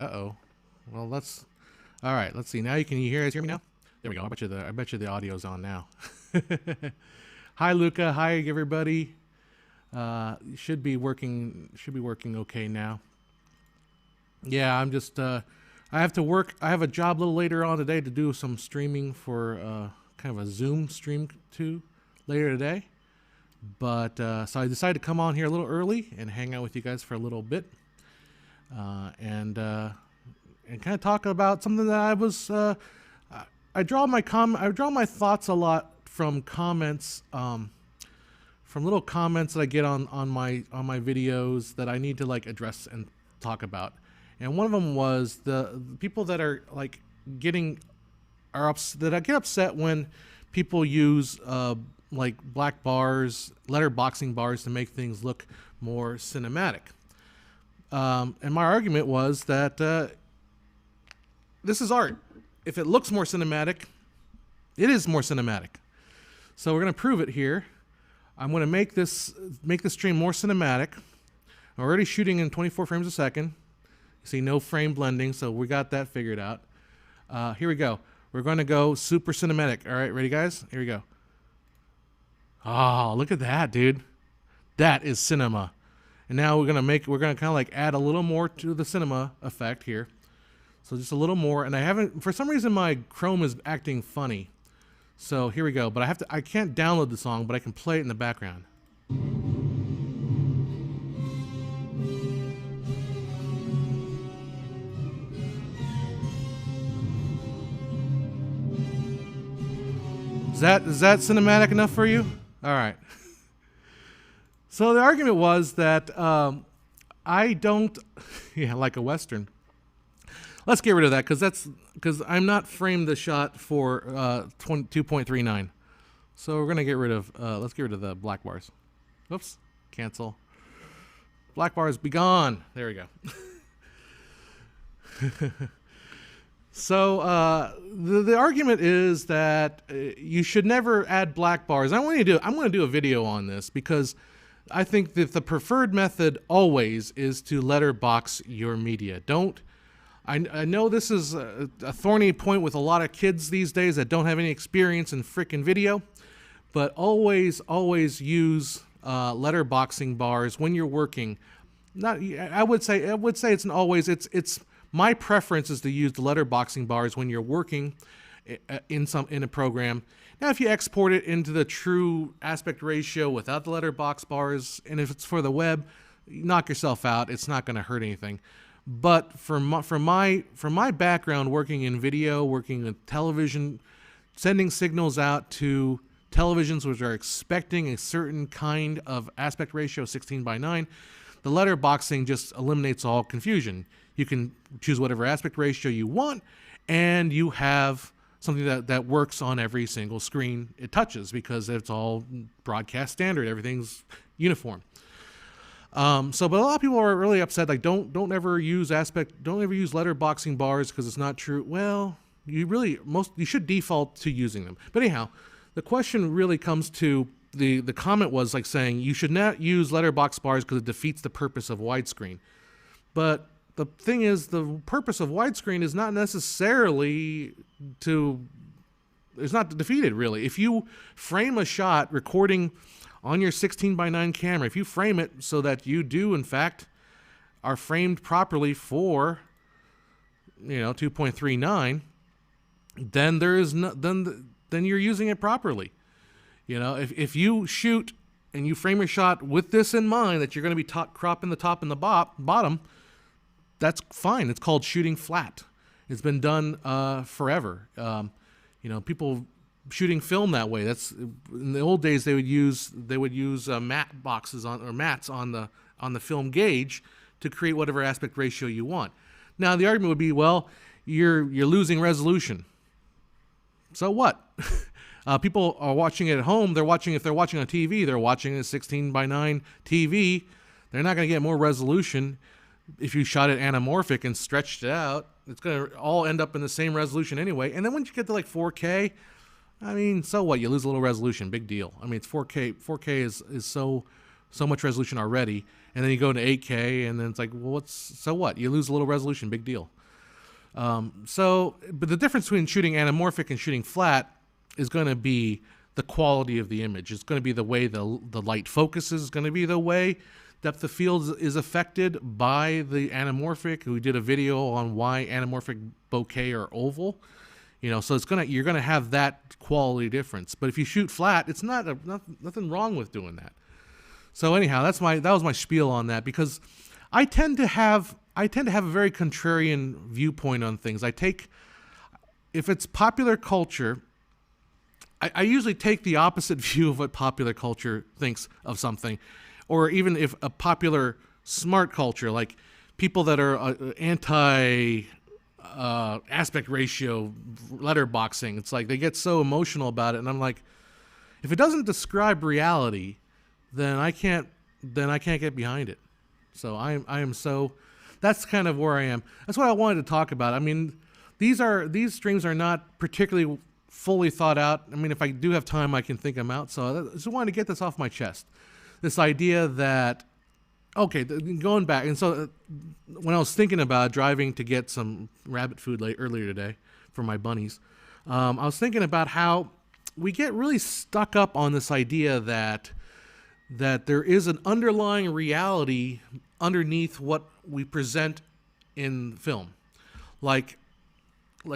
Uh-oh. Well, all right, let's see. Now you hear me now? There we go. I bet you the audio's on now. Hi, Luca. Hi, everybody. Should be working okay now. Yeah, I'm just, I have to work. I have a job a little later on today to do some streaming for kind of a Zoom stream too later today. But so I decided to come on here a little early and hang out with you guys for a little bit, and kind of talk about something that I was. I draw my thoughts a lot from comments, from little comments that I get on my videos that I need to like address and talk about. And one of them was the people that are like that I get upset when people use like black bars, letterboxing bars to make things look more cinematic. And my argument was that this is art. If it looks more cinematic, it is more cinematic. So we're going to prove it here. I'm going to make this stream more cinematic. I'm already shooting in 24 frames a second. You see no frame blending, so we got that figured out. Here we go. We're going to go super cinematic. All right, ready, guys? Here we go. Oh, look at that, dude. That is cinema. And now we're going to kind of like add a little more to the cinema effect here. So just a little more. And for some reason, my Chrome is acting funny. So here we go. But I can't download the song, but I can play it in the background. Is that cinematic enough for you? All right. So the argument was that I don't, yeah, like a Western. Let's get rid of that because I'm not framed the shot for 2.39. So we're gonna let's get rid of the black bars. Oops, cancel. Black bars be gone. There we go. So the argument is that you should never add black bars. I'm going to do a video on this because I think that the preferred method always is to letterbox your media. I know this is a thorny point with a lot of kids these days that don't have any experience in frickin' video, but always use letterboxing bars when you're working. I would say it's an always. It's my preference is to use the letterboxing bars when you're working in a program. Now, if you export it into the true aspect ratio without the letterbox bars, and if it's for the web, knock yourself out. It's not going to hurt anything. But from my background working in video, working with television, sending signals out to televisions which are expecting a certain kind of aspect ratio, 16:9, the letterboxing just eliminates all confusion. You can choose whatever aspect ratio you want, and you have something that works on every single screen it touches because it's all broadcast standard. Everything's uniform. But a lot of people are really upset. Like, don't ever use letterboxing bars because it's not true. Well, you should default to using them. But anyhow, the question really comes to the comment was like saying you should not use letterbox bars because it defeats the purpose of widescreen. But the thing is, the purpose of widescreen is not necessarily it's not defeated really. If you frame a shot recording on your 16:9 camera, if you frame it so that you do in fact are framed properly for 2.39, then then you're using it properly. If you shoot and you frame your shot with this in mind, that you're going to be cropping the top and the bottom, that's fine. It's called shooting flat. It's been done forever. People shooting film that way. That's in the old days they would use mat boxes mats on the film gauge to create whatever aspect ratio you want. Now the argument would be, well, you're losing resolution. So what? People are watching it at home. If they're watching on TV, they're watching a 16:9 TV. They're not going to get more resolution if you shot it anamorphic and stretched it out. It's going to all end up in the same resolution anyway. And then once you get to like 4K, I mean, so what? You lose a little resolution, big deal. I mean, it's 4K. 4K is so much resolution already, and then you go into 8K, and then it's like, well, so what? You lose a little resolution, big deal. But the difference between shooting anamorphic and shooting flat is going to be the quality of the image. It's going to be the way the light focuses. It's going to be the way depth of field is affected by the anamorphic. We did a video on why anamorphic bokeh are oval. So you're gonna have that quality difference. But if you shoot flat, it's nothing wrong with doing that. So anyhow, that was my spiel on that, because I tend to have a very contrarian viewpoint on things. If it's popular culture, I usually take the opposite view of what popular culture thinks of something, or even if a popular smart culture, like people that are anti aspect ratio letterboxing, it's like they get so emotional about it, and I'm like, if it doesn't describe reality, then I can't get behind it. So that's kind of where I am. That's what I wanted to talk about. I mean, these streams are not particularly fully thought out. I mean, if I do have time, I can think them out. So I just wanted to get this off my chest. This idea that, okay, going back, and so when I was thinking about driving to get some rabbit food earlier today for my bunnies, I was thinking about how we get really stuck up on this idea that there is an underlying reality underneath what we present in film. Like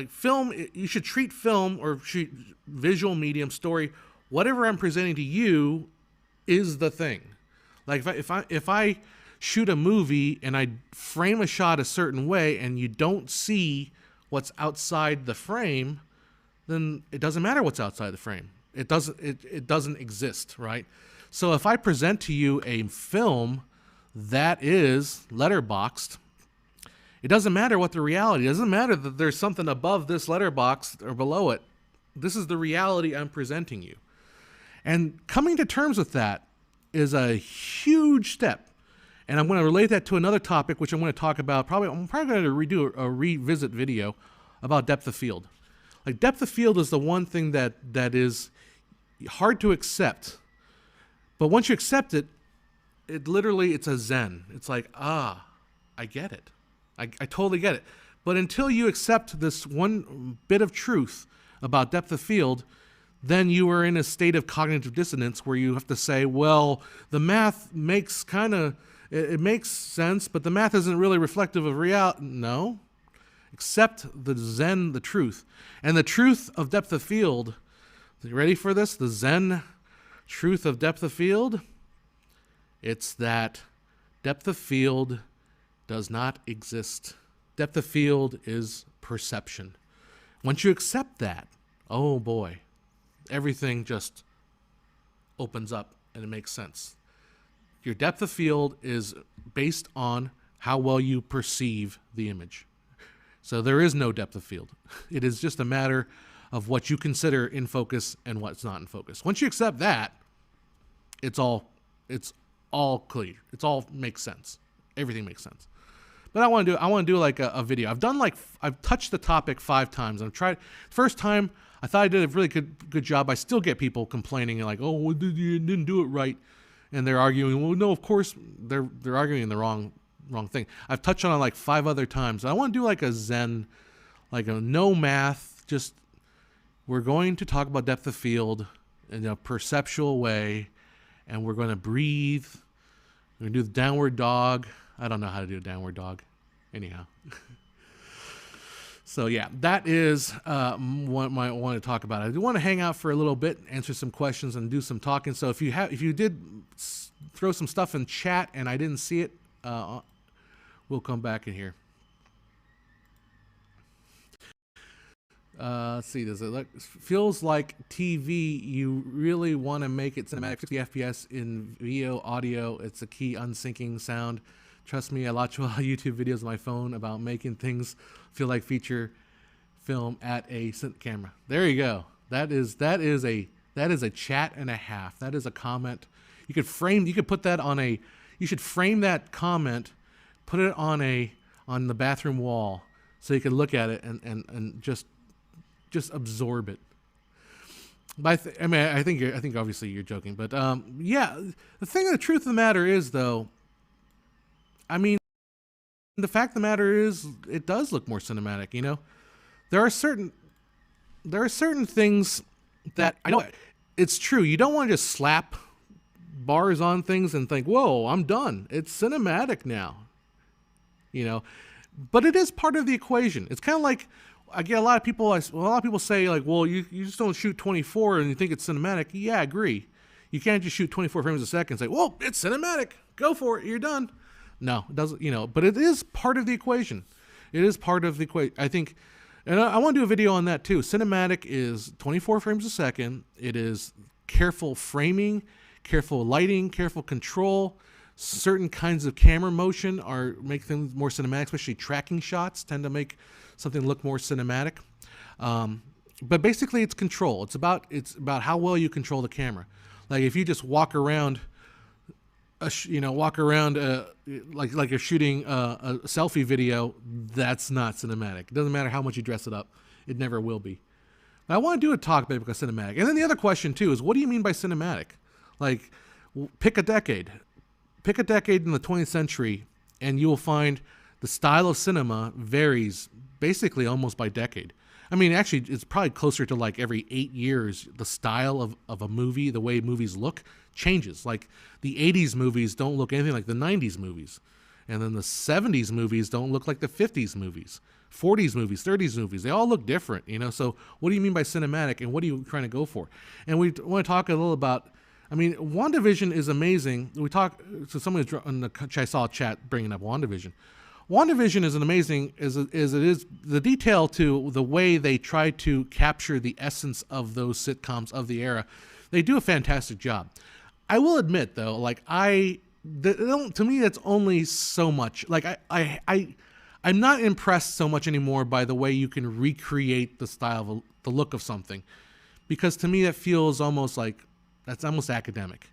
film, you should treat film or treat visual medium, story, whatever I'm presenting to you is the thing. Like if I shoot a movie and I frame a shot a certain way and you don't see what's outside the frame, then it doesn't matter what's outside the frame. It doesn't exist, right? So if I present to you a film that is letterboxed, it doesn't matter what the reality. It doesn't matter that there's something above this letterbox or below it. This is the reality I'm presenting you. And coming to terms with that is a huge step. And I'm going to relate that to another topic, which I'm going to talk about. I'm probably going to redo a revisit video about depth of field. Like, depth of field is the one thing that is hard to accept. But once you accept it, it's a zen. It's like, I get it. I totally get it. But until you accept this one bit of truth about depth of field, then you are in a state of cognitive dissonance where you have to say, well, the math makes it makes sense, but the math isn't really reflective of reality. No. Accept the zen, the truth. And the truth of depth of field, are you ready for this? The zen truth of depth of field? It's that depth of field does not exist. Depth of field is perception. Once you accept that, oh boy, everything just opens up and it makes sense. Your depth of field is based on how well you perceive the image. So there is no depth of field. It is just a matter of what you consider in focus and what's not in focus. Once you accept that, it's all clear. It's all makes sense. Everything makes sense. But I want to do like a video. I've touched the topic 5 times. I've tried. First time I thought I did a really good job. I still get people complaining like, "Oh, well, you didn't do it right," and they're arguing. Well, no, of course they're arguing the wrong thing. I've touched on it like 5 other times. I want to do like a zen, like a no math. Just we're going to talk about depth of field in a perceptual way, and we're going to breathe. We're going to do the downward dog. I don't know how to do a downward dog. Anyhow. So yeah, that is what I want to talk about. I do want to hang out for a little bit, answer some questions, and do some talking. So if you did throw some stuff in chat and I didn't see it, we'll come back in here. Let's see. Does it look? Feels like TV. You really want to make it cinematic, 60 FPS in video audio. It's a key unsyncing sound. Trust me, I watch a lot of YouTube videos on my phone about making things feel like feature film at a camera. There you go. That is a chat and a half. That is a comment. You could put that on a. You should frame that comment, put it on the bathroom wall, so you can look at it and just absorb it. But I mean, I think obviously you're joking, but yeah. The truth of the matter is, though, I mean, the fact of the matter is, it does look more cinematic. You know, there are certain things that I know it's true. You don't want to just slap bars on things and think, "Whoa, I'm done. It's cinematic now." You know, but it is part of the equation. It's kind of like I get a lot of people say like, "Well, you just don't shoot 24 and you think it's cinematic." Yeah, I agree. You can't just shoot 24 frames a second and say, "Whoa, it's cinematic. Go for it. You're done." No, it doesn't. You know, but it is part of the equation. It is part of the equation. I think. And I want to do a video on that too. Cinematic is 24 frames a second. It is careful framing, careful lighting, careful control. Certain kinds of camera motion make things more cinematic, especially tracking shots tend to make something look more cinematic. But basically, it's control. It's about how well you control the camera. Like if you just walk around, like you're shooting a selfie video, that's not cinematic. It doesn't matter how much you dress it up; it never will be. Now, I want to do a talk about cinematic, and then the other question too is, what do you mean by cinematic? Like, pick a decade. Pick a decade in the 20th century, and you will find the style of cinema varies basically almost by decade. I mean, actually, it's probably closer to like every 8 years, the style of a movie, the way movies look, changes. Like the 80s movies don't look anything like the 90s movies. And then the 70s movies don't look like the 50s movies. 40s movies, 30s movies, they all look different, you know? So what do you mean by cinematic, and what are you trying to go for? And we want to talk a little about, I mean, WandaVision is amazing. So somebody in the I saw a chat bringing up WandaVision. WandaVision is an amazing, it is the detail to the way they try to capture the essence of those sitcoms of the era. They do a fantastic job. I will admit though, like to me, that's only so much. Like I'm not impressed so much anymore by the way you can recreate the style, the look of something, because to me that feels almost like that's almost academic.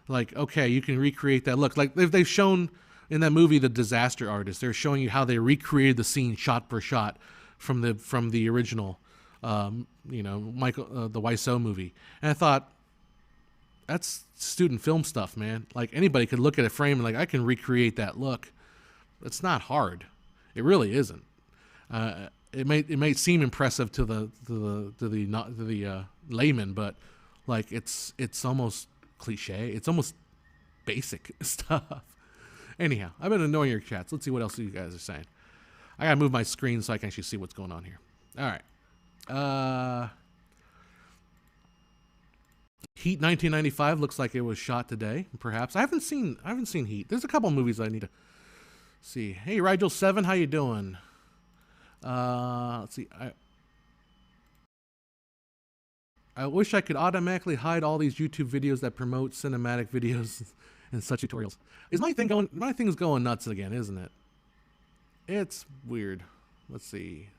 Like, okay, you can recreate that look. Like they've shown in that movie, The Disaster Artist, they're showing you how they recreated the scene shot per shot from the original, Michael the Wiseau movie. And I thought, that's student film stuff, man. Like anybody could look at a frame and like, I can recreate that look. It's not hard. It really isn't. It may seem impressive to the layman, but like it's almost cliche. It's almost basic stuff. Anyhow, I've been annoying your chats. Let's see what else you guys are saying. I gotta move my screen so I can actually see what's going on here. All right. Heat 1995 looks like it was shot today. Perhaps I haven't seen Heat. There's a couple movies I need to see. Hey, Rigel 7, how you doing? Let's see. I wish I could automatically hide all these YouTube videos that promote cinematic videos and such tutorials. My thing's going nuts again, isn't it? It's weird. Let's see.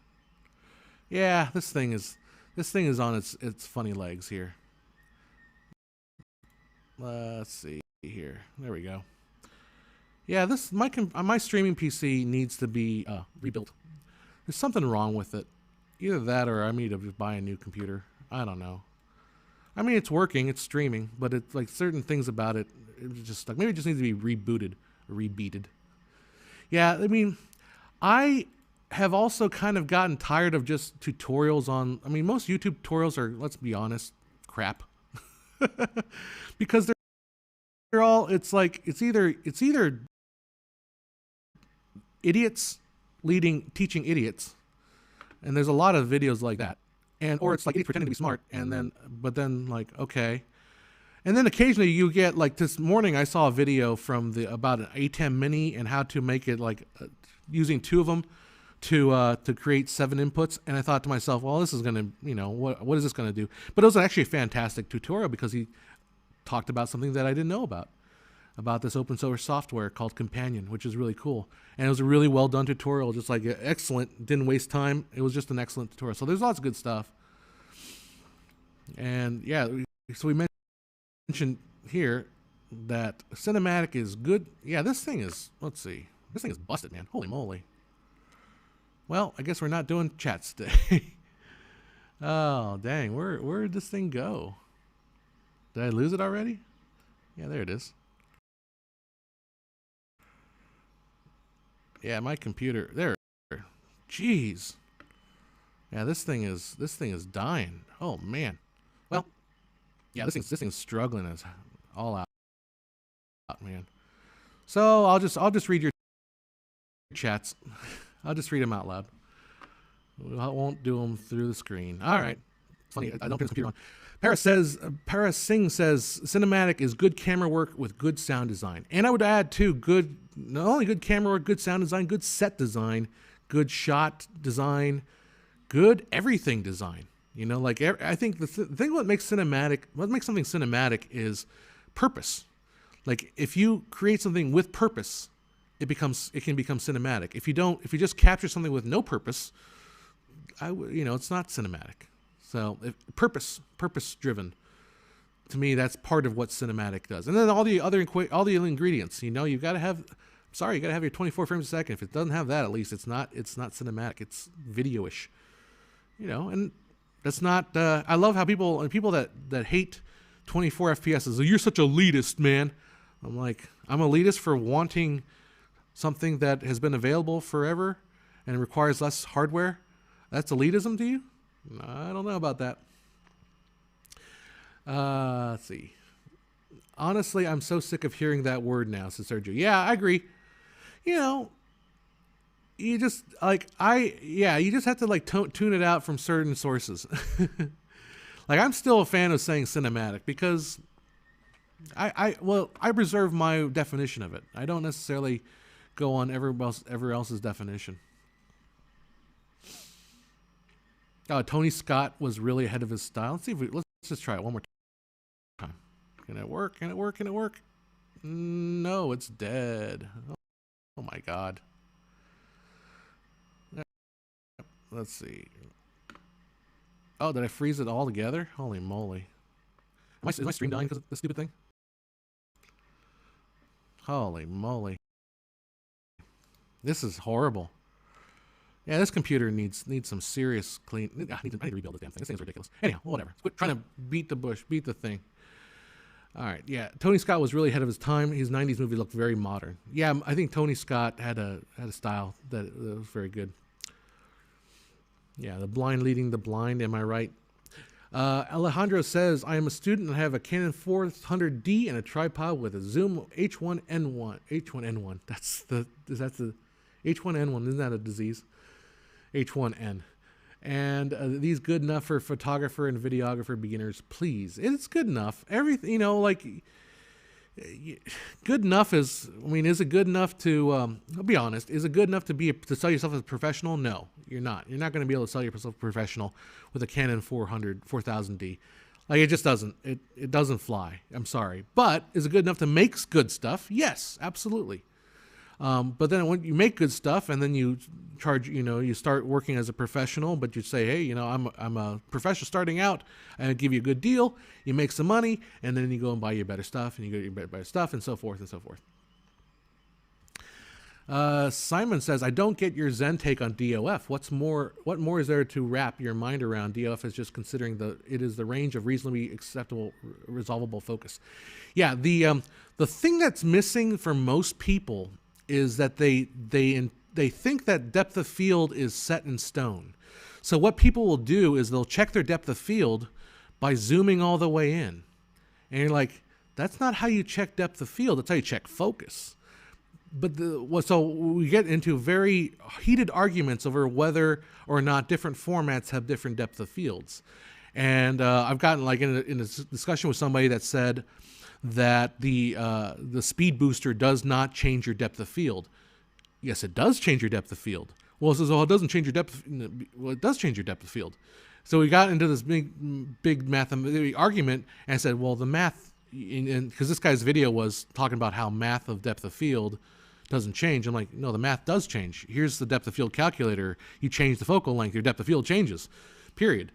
Yeah, this thing is on its funny legs here. Let's see here. There we go. Yeah, my streaming PC needs to be rebuilt. There's something wrong with it. Either that or I need to buy a new computer. I don't know. I mean, it's working, it's streaming, but it's like certain things about it, it's just like maybe it just needs to be rebooted or rebeated. Yeah, I mean, I have also kind of gotten tired of just tutorials on. I mean, most YouTube tutorials are, let's be honest, crap. Because they're all. It's either idiots teaching idiots, and there's a lot of videos like that. Or it's like idiots pretending to be smart, but then like, okay. And then occasionally you get, like this morning I saw a video about an A10 Mini and how to make it like using two of them to create 7 inputs. And I thought to myself, well, this is going to, what is this going to do? But it was actually a fantastic tutorial because he talked about something that I didn't know about this open source software called Companion, which is really cool. And it was a really well done tutorial, just like excellent, didn't waste time. It was just an excellent tutorial. So there's lots of good stuff. And yeah, so we mentioned here that cinematic is good. Yeah, this thing is busted, man. Holy moly. Well, I guess we're not doing chats today. Oh, dang. Where did this thing go? Did I lose it already? Yeah, there it is. Yeah, my computer. There. Jeez. Yeah, this thing is dying. Oh man. Well, yeah, this thing's struggling as all out, man. So I'll just read your chats. I'll just read them out loud. I won't do them through the screen. All right. Funny, I don't get the computer on. Paris Singh says, cinematic is good camera work with good sound design. And I would add too, not only good camera work, good sound design, good set design, good shot design, good everything design. You know, like I think the thing what makes something cinematic is purpose. Like if you create something with purpose, it can become cinematic. If you just capture something with no purpose, it's not cinematic. So purpose driven, to me, that's part of what cinematic does. And then all the other ingredients, you got to have your 24 frames a second. If it doesn't have that, at least it's not cinematic. It's video-ish, and that's not, I love how people that hate 24 FPS you're such a elitist, man. I'm like, I'm elitist for wanting something that has been available forever and requires less hardware. That's elitism to you? I don't know about that. Let's see. Honestly, I'm so sick of hearing that word now, says Sergio. Yeah, I agree. You just you just have to tune it out from certain sources. I'm still a fan of saying cinematic because I reserve my definition of it. I don't necessarily go on everyone else's definition. Tony Scott was really ahead of his style. Let's just try it one more time. Can it work? Can it work? Can it work? No, it's dead. Oh my God. Let's see. Oh, did I freeze it all together? Holy moly. Is my stream dying because of this stupid thing? Holy moly. This is horrible. Yeah, this computer needs some serious clean. I need to rebuild this damn thing. This thing's ridiculous. Anyhow, whatever. Quit trying to beat the thing. All right, yeah. Tony Scott was really ahead of his time. His 90s movie looked very modern. Yeah, I think Tony Scott had a style that was very good. Yeah, the blind leading the blind. Am I right? Alejandro says, I am a student and have a Canon 400D and a tripod with a Zoom H1N1. H1N1. That's the H1N1. Isn't that a disease? H1N. And these good enough for photographer and videographer beginners, please. It's good enough. Everything, good enough is it good enough to, I'll be honest, is it good enough to sell yourself as a professional? No, you're not. You're not going to be able to sell yourself professional with a Canon 4000D. It just doesn't, it doesn't fly. I'm sorry. But is it good enough to make good stuff? Yes, absolutely. But then when you make good stuff and then you charge, you start working as a professional, but you say, hey, I'm a professional starting out, and I give you a good deal, you make some money, and then you go and buy your better stuff, and you get your better stuff, and so forth and so forth. Simon says, I don't get your Zen take on DOF. What more is there to wrap your mind around? DOF is just considering it is the range of reasonably acceptable, resolvable focus. Yeah, the thing that's missing for most people is that they think that depth of field is set in stone. So what people will do is they'll check their depth of field by zooming all the way in. And you're like, that's not how you check depth of field. That's how you check focus. But so we get into very heated arguments over whether or not different formats have different depth of fields. And I've gotten in a discussion with somebody that said that the speed booster does not change your depth of field. Yes, it does change your depth of field. Well, it says, it doesn't change your depth. Well, it does change your depth of field. So we got into this big mathematical argument and said, well, the math, because this guy's video was talking about how math of depth of field doesn't change. I'm like, no, the math does change. Here's the depth of field calculator. You change the focal length, your depth of field changes, period.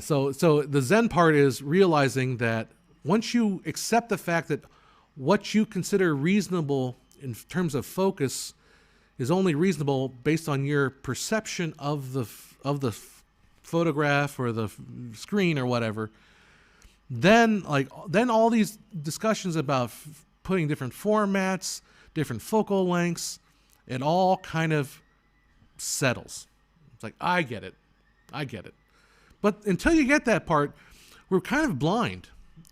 So the Zen part is realizing that once you accept the fact that what you consider reasonable in terms of focus is only reasonable based on your perception of the photograph or the screen or whatever, then all these discussions about putting different formats, different focal lengths, it all kind of settles. It's like, I get it. But until you get that part, we're kind of blind,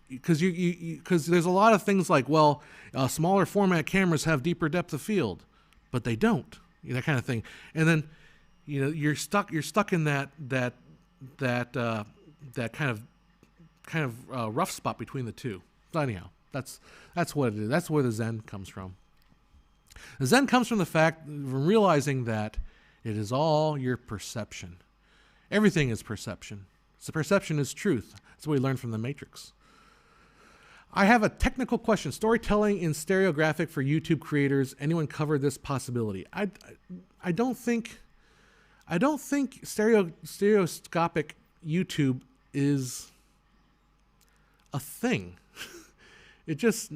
because because there's a lot of things like, well, smaller format cameras have deeper depth of field, but they don't. That kind of thing. And then, you're stuck in that kind of rough spot between the two. So anyhow, that's what it is. That's where the Zen comes from. The Zen comes from from realizing that it is all your perception. Everything is perception. So perception is truth. That's what we learned from the Matrix. I have a technical question. Storytelling in stereographic for YouTube creators. Anyone cover this possibility? I don't think stereoscopic YouTube is a thing. It just,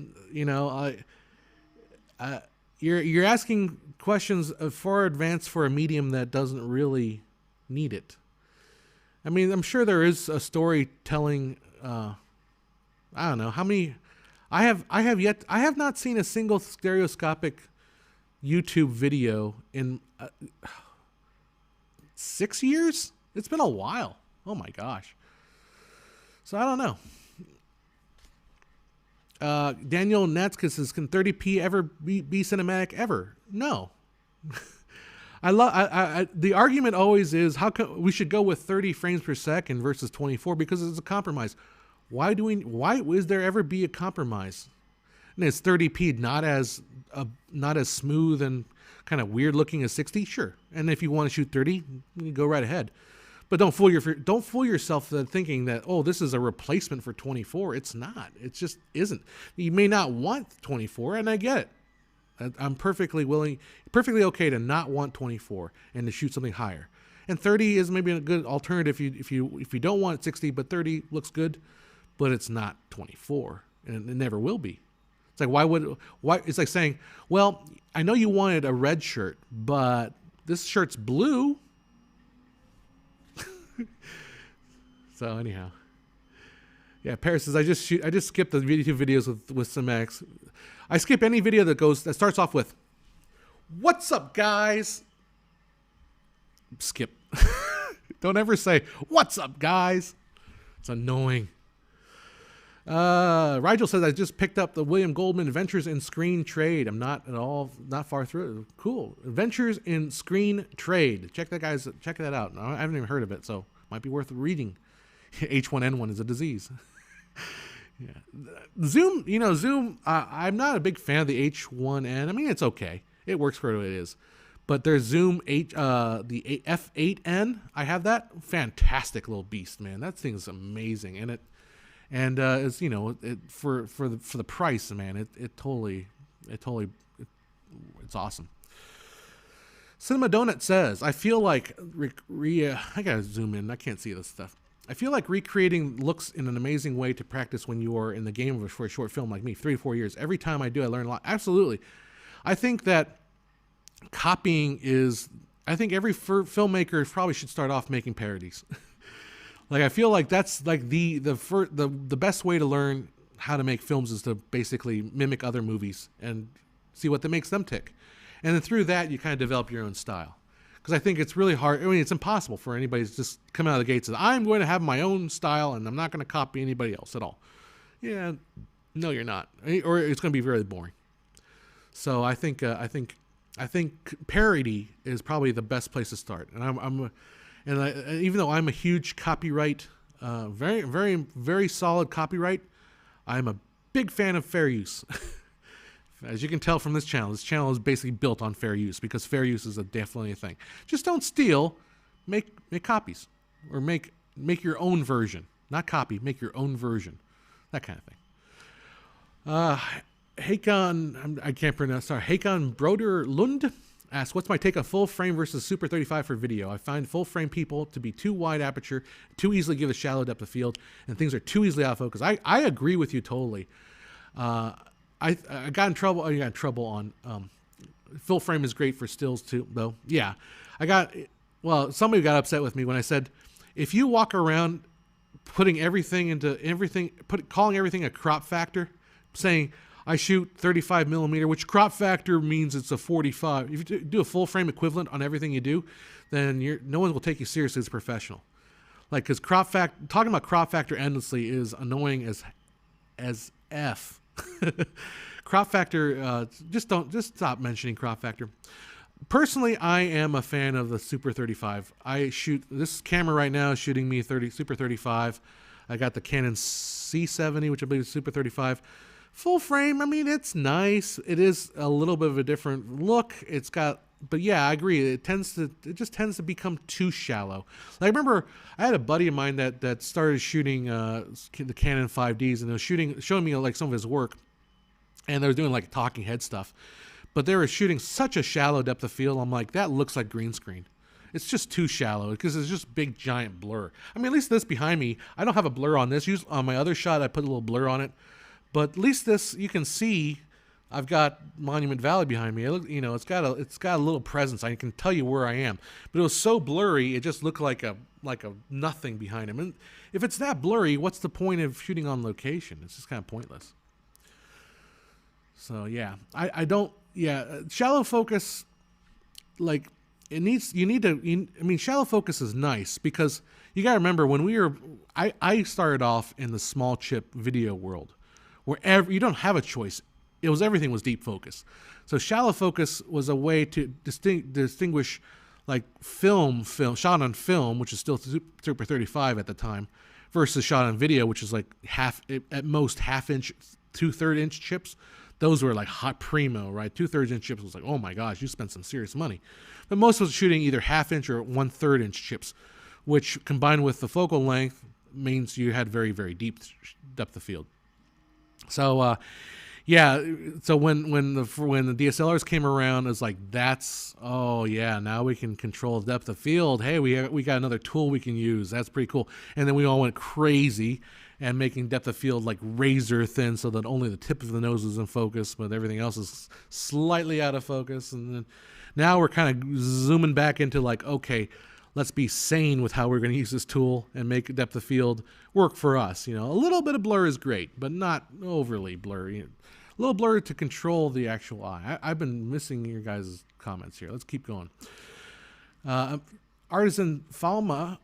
you're asking questions far advanced for a medium that doesn't really need it. I mean, I'm sure there is a storytelling. I don't know how many. I have not seen a single stereoscopic YouTube video in 6 years. It's been a while. Oh my gosh. So I don't know. Daniel Natskis says, can 30p ever be cinematic ever? No. The argument always is, how come we should go with 30 frames per second versus 24, because it's a compromise. Why is there ever be a compromise? And is 30p not as smooth and kind of weird looking as 60? Sure. And if you want to shoot 30, you go right ahead. But don't fool yourself thinking that, oh, this is a replacement for 24. It's not. It just isn't. You may not want 24, and I get it. I'm perfectly okay to not want 24 and to shoot something higher. And 30 is maybe a good alternative if you don't want 60, but 30 looks good, but it's not 24, and it never will be. It's like, why? It's like saying, well, I know you wanted a red shirt, but this shirt's blue. So anyhow, yeah. Paris says, I just skipped the YouTube videos with some X. I skip any video that starts off with, "What's up, guys?" Skip. Don't ever say, "What's up, guys?" It's annoying. Rigel says, I just picked up the William Goldman Adventures in Screen Trade. I'm not far through. Cool. Adventures in Screen Trade. Check that out. I haven't even heard of it, so might be worth reading. H1N1 is a disease. Yeah. Zoom, I'm not a big fan of the H1N. I mean, it's okay. It works for what it is. But there's Zoom the F8N. I have that. Fantastic little beast, man. That thing is amazing. And it's for the price, man. It's awesome. Cinema Donut says, I feel like I gotta zoom in. I can't see this stuff. I feel like recreating looks in an amazing way to practice when you are in the game for a short film like me. 3 to 4 years. Every time I do, I learn a lot. Absolutely. I think that copying is. I think every filmmaker probably should start off making parodies. Like, I feel like that's like the best way to learn how to make films is to basically mimic other movies and see what makes them tick. And then through that, you kind of develop your own style. Because I think it's really hard. I mean, it's impossible for anybody to just come out of the gates and say, I'm going to have my own style and I'm not going to copy anybody else at all. Yeah, no, you're not. Or it's going to be very boring. So I think parody is probably the best place to start. And even though I'm a huge copyright, very, very, very solid copyright, I'm a big fan of fair use. As you can tell from this channel is basically built on fair use, because fair use is definitely a thing. Just don't steal, make copies, or make your own version. Not copy, make your own version. That kind of thing. Hakon Broder Lund asks, what's my take on full frame versus Super 35 for video? I find full frame people to be too wide aperture, too easily give a shallow depth of field, and things are too easily out of focus. I agree with you totally. I got in trouble. I got in trouble on full frame is great for stills too, though. Yeah, somebody got upset with me when I said if you walk around putting everything into everything, calling everything a crop factor, saying I shoot 35 millimeter, which crop factor means it's a 45. If you do a full frame equivalent on everything you do, then no one will take you seriously as a professional. Like, because talking about crop factor endlessly is annoying as F. Crop factor, just stop mentioning crop factor. Personally, I am a fan of the Super 35. I shoot, this camera right now is shooting me Super 35. I got the Canon C70, which I believe is Super 35. Full frame, I mean, it's nice. It is a little bit of a different look. But yeah, I agree. It just tends to become too shallow. Like, I remember I had a buddy of mine that started shooting the Canon 5Ds, and they was showing me like some of his work, and they were doing like talking head stuff. But they were shooting such a shallow depth of field. I'm like, that looks like green screen. It's just too shallow because it's just big giant blur. I mean, at least this behind me, I don't have a blur on this. Usually on my other shot, I put a little blur on it. But at least this, you can see I've got Monument Valley behind me. It's got a little presence. I can tell you where I am. But it was so blurry, it just looked like a nothing behind him. And if it's that blurry, what's the point of shooting on location? It's just kind of pointless. So yeah, shallow focus, like shallow focus is nice because you got to remember when I started off in the small chip video world where you don't have a choice. Everything was deep focus. So shallow focus was a way to distinguish like film shot on film, which is still Super 35 at the time, versus shot on video, which is like at most half inch, 2/3 inch chips. Those were like hot primo, right? 2/3 inch chips was like, oh my gosh, you spent some serious money. But most was shooting either half inch or 1/3 inch chips, which combined with the focal length means you had very, very deep depth of field. So, so when the DSLRs came around, it's like, now we can control the depth of field. Hey, we got another tool we can use. That's pretty cool. And then we all went crazy and making depth of field like razor thin so that only the tip of the nose is in focus, but everything else is slightly out of focus. And then now we're kind of zooming back into like, okay, let's be sane with how we're going to use this tool and make depth of field work for us. A little bit of blur is great, but not overly blurry. A little blur to control the actual eye. I've been missing your guys' comments here. Let's keep going. Artisan Falma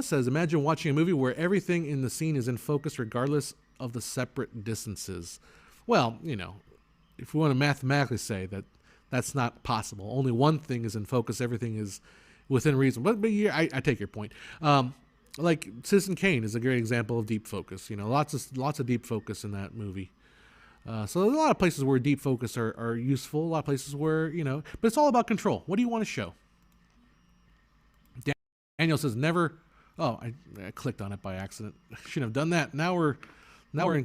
says, imagine watching a movie where everything in the scene is in focus regardless of the separate distances. Well, if we want to mathematically say that that's not possible. Only one thing is in focus. Everything is within reason. But yeah, I take your point. Like Citizen Kane is a great example of deep focus. Lots of deep focus in that movie. So there's a lot of places where deep focus are useful. A lot of places where, but it's all about control. What do you want to show? Daniel says never. Oh, I clicked on it by accident. I shouldn't have done that. Now we're in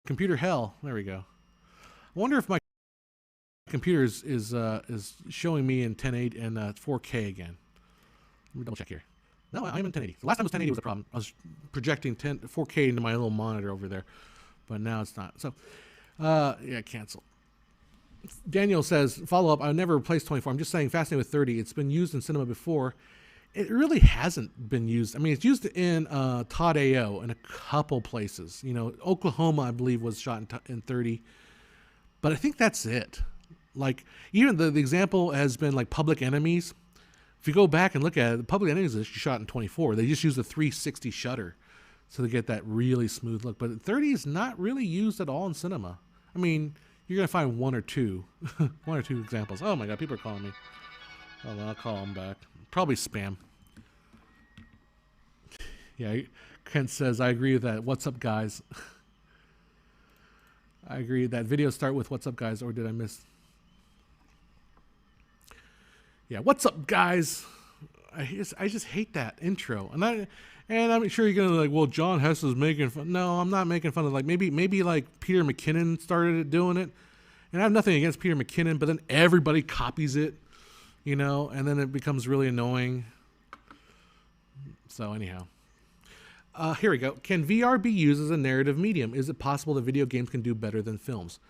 computer hell. There we go. I wonder if my computer is showing me in 1080 and 4K again. Let me double check here. No, I'm in 1080. The last time it was 1080 was a problem. I was projecting 4K into my little monitor over there, but now it's not. So, cancel. Daniel says, follow up, I never replaced 24. I'm just saying, fascinating with 30. It's been used in cinema before. It really hasn't been used. I mean, it's used in Todd AO in a couple places. Oklahoma, I believe, was shot in 30. But I think that's it. Like, even the example has been like Public Enemies. If you go back and look at it, the Public Enemies is shot in 24. They just use a 360 shutter so they get that really smooth look. But 30 is not really used at all in cinema. I mean, you're going to find one or two examples. Oh my God, people are calling me. Oh, well, I'll call them back. Probably spam. Yeah, Kent says, I agree with that. What's up, guys? I agree that videos start with what's up, guys, or did I miss? Yeah, what's up, guys? I just hate that intro. And I'm sure you're gonna like, well, John Hess is making fun. No, I'm not making fun of, like, maybe like Peter McKinnon started doing it. And I have nothing against Peter McKinnon, but then everybody copies it, and then it becomes really annoying. So anyhow. Here we go. Can VR be used as a narrative medium? Is it possible that video games can do better than films?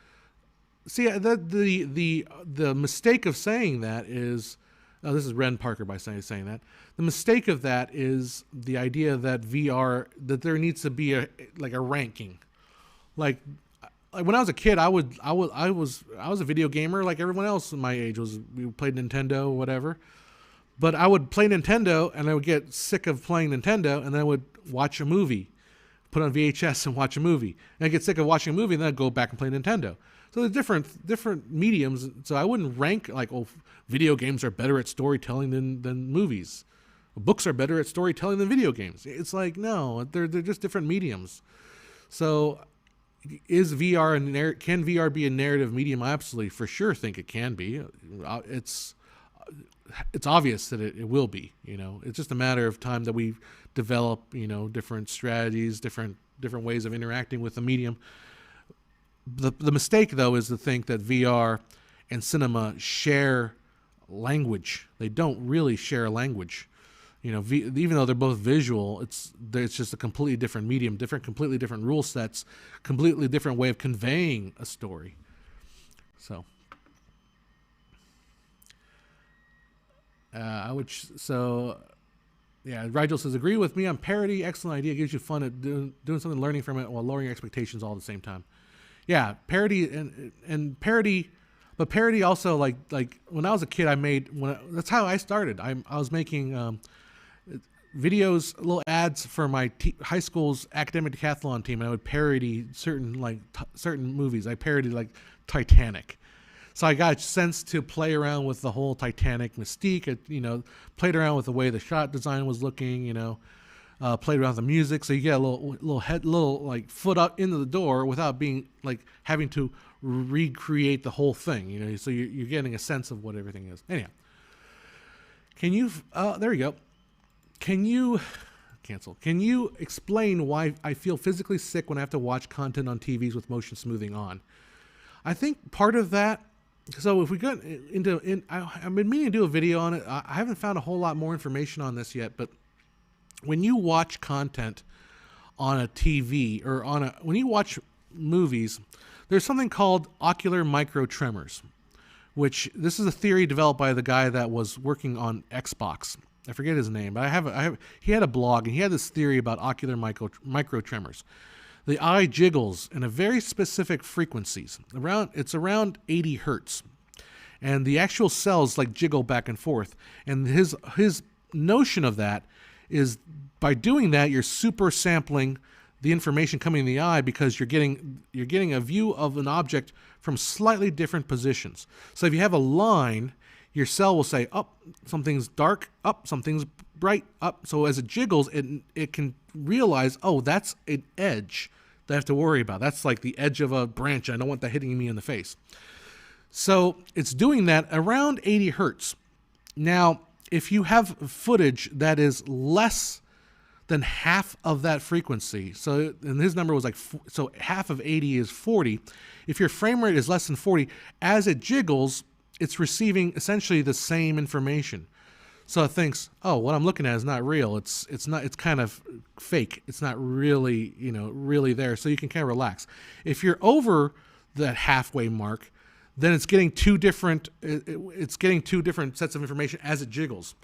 See, the mistake of saying that is this is Ren Parker by saying that. The mistake of that is the idea that VR, that there needs to be a ranking. Like when I was a kid, I was a video gamer like everyone else in my age was. We played Nintendo or whatever. But I would play Nintendo and I would get sick of playing Nintendo, and then I would watch a movie, put on VHS and watch a movie. And I get sick of watching a movie, and then I'd go back and play Nintendo. So there's different mediums. So I wouldn't rank like, video games are better at storytelling than movies. Books are better at storytelling than video games. It's like, no, they're just different mediums. So is VR can VR be a narrative medium? I absolutely for sure think it can be. It's obvious that it will be. It's just a matter of time that we develop, different strategies, different ways of interacting with the medium. The mistake, though, is to think that VR and cinema share language. They don't really share language. Even though they're both visual, it's just a completely different medium, completely different rule sets, completely different way of conveying a story. So, Rigel says, agree with me on parody. Excellent idea. Gives you fun at doing something, learning from it while lowering your expectations all at the same time. Yeah, parody and parody, but parody also like when I was a kid, that's how I started. I was making videos, little ads for my high school's academic decathlon team, and I would parody certain movies. I parodied like Titanic. So I got a sense to play around with the whole Titanic mystique. Played around with the way the shot design was looking. Played around with the music. So you get a little foot up into the door without being like having to recreate the whole thing. So you're getting a sense of what everything is. Anyhow, can you? There you go. Can you explain why I feel physically sick when I have to watch content on TVs with motion smoothing on? I think part of that. So if we got I've been meaning to do a video on it. I haven't found a whole lot more information on this yet, but when you watch content on a TV or when you watch movies, there's something called ocular micro tremors, which this is a theory developed by the guy that was working on Xbox. I forget his name, but he had a blog and he had this theory about ocular micro tremors. The eye jiggles in a very specific frequencies. It's around 80 hertz. And the actual cells jiggle back and forth. And his notion of that is by doing that, you're super sampling the information coming in the eye because you're getting a view of an object from slightly different positions. So if you have a line, your cell will say, something's dark, something's bright, up. So as it jiggles, it can realize, that's an edge that I have to worry about. That's like the edge of a branch. I don't want that hitting me in the face. So it's doing that around 80 hertz. Now, if you have footage that is less than half of that frequency, and his number was so half of 80 is 40. If your frame rate is less than 40, as it jiggles, it's receiving essentially the same information. So it thinks, what I'm looking at is not real. It's kind of fake. It's not really, really there. So you can kind of relax. If you're over that halfway mark, then it's getting two different sets of information as it jiggles.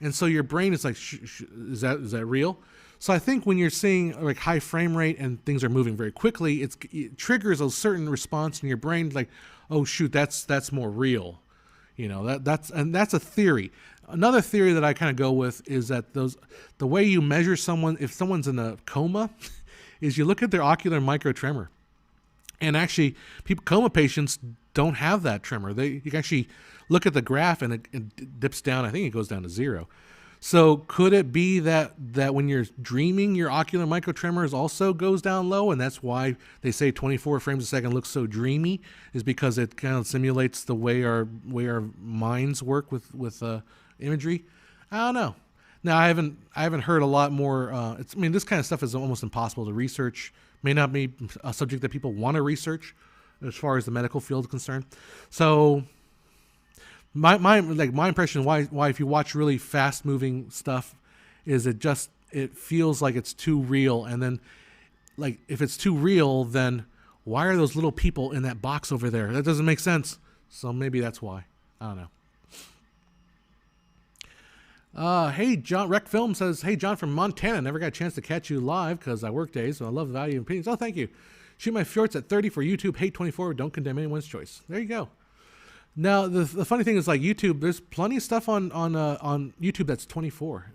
And so your brain is like, is that real? So I think when you're seeing high frame rate and things are moving very quickly, it triggers a certain response in your brain, like, oh shoot, that's more real. That's a theory. Another theory that I kind of go with is that the way you measure someone, if someone's in a coma, is you look at their ocular microtremor. And actually, coma patients don't have that tremor. You can actually look at the graph and it dips down. I think it goes down to 0. So could it be that when you're dreaming, your ocular microtremors also goes down low, and that's why they say 24 frames a second looks so dreamy, is because it kind of simulates the way our minds work with imagery? I don't know. Now I haven't heard a lot more. This kind of stuff is almost impossible to research. May not be a subject that people want to research as far as the medical field is concerned. So my impression why if you watch really fast moving stuff is it feels like it's too real, and then if it's too real, then why are those little people in that box over there? That doesn't make sense. So maybe that's why. I don't know. Hey, John, Rec Film says, hey, John from Montana. Never got a chance to catch you live because I work days, so I love the value of opinions. Oh, thank you. Shoot my fjorts at 30 for YouTube. Hate 24. Don't condemn anyone's choice. There you go. Now, the funny thing is, like YouTube, there's plenty of stuff on YouTube that's 24.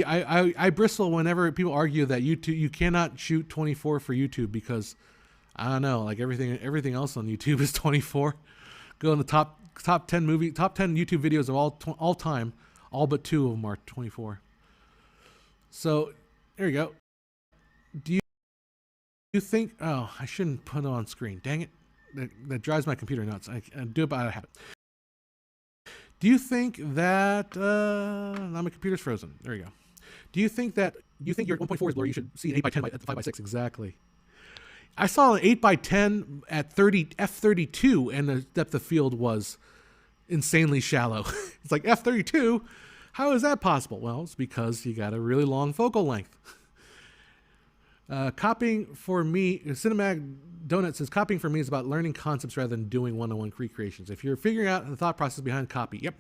I bristle whenever people argue that you cannot shoot 24 for YouTube because I don't know, like everything else on YouTube is 24. Go in the top 10 YouTube videos of all time. All but 2 of them are 24. So there you go. Do you think? Oh, I shouldn't put it on screen. Dang it! That drives my computer nuts. I do it out of habit. Do you think that now my computer's frozen? There you go. Do you think your 1.4 is blurry? You should see an 8x10 at 5x6 exactly. I saw an 8x10 at 30 f32, and the depth of field was insanely shallow. It's like f32. How is that possible? Well, it's because you got a really long focal length. Copying for me, Cinematic Donut says, copying for me is about learning concepts rather than doing one-on-one recreations. If you're figuring out the thought process behind copy, yep,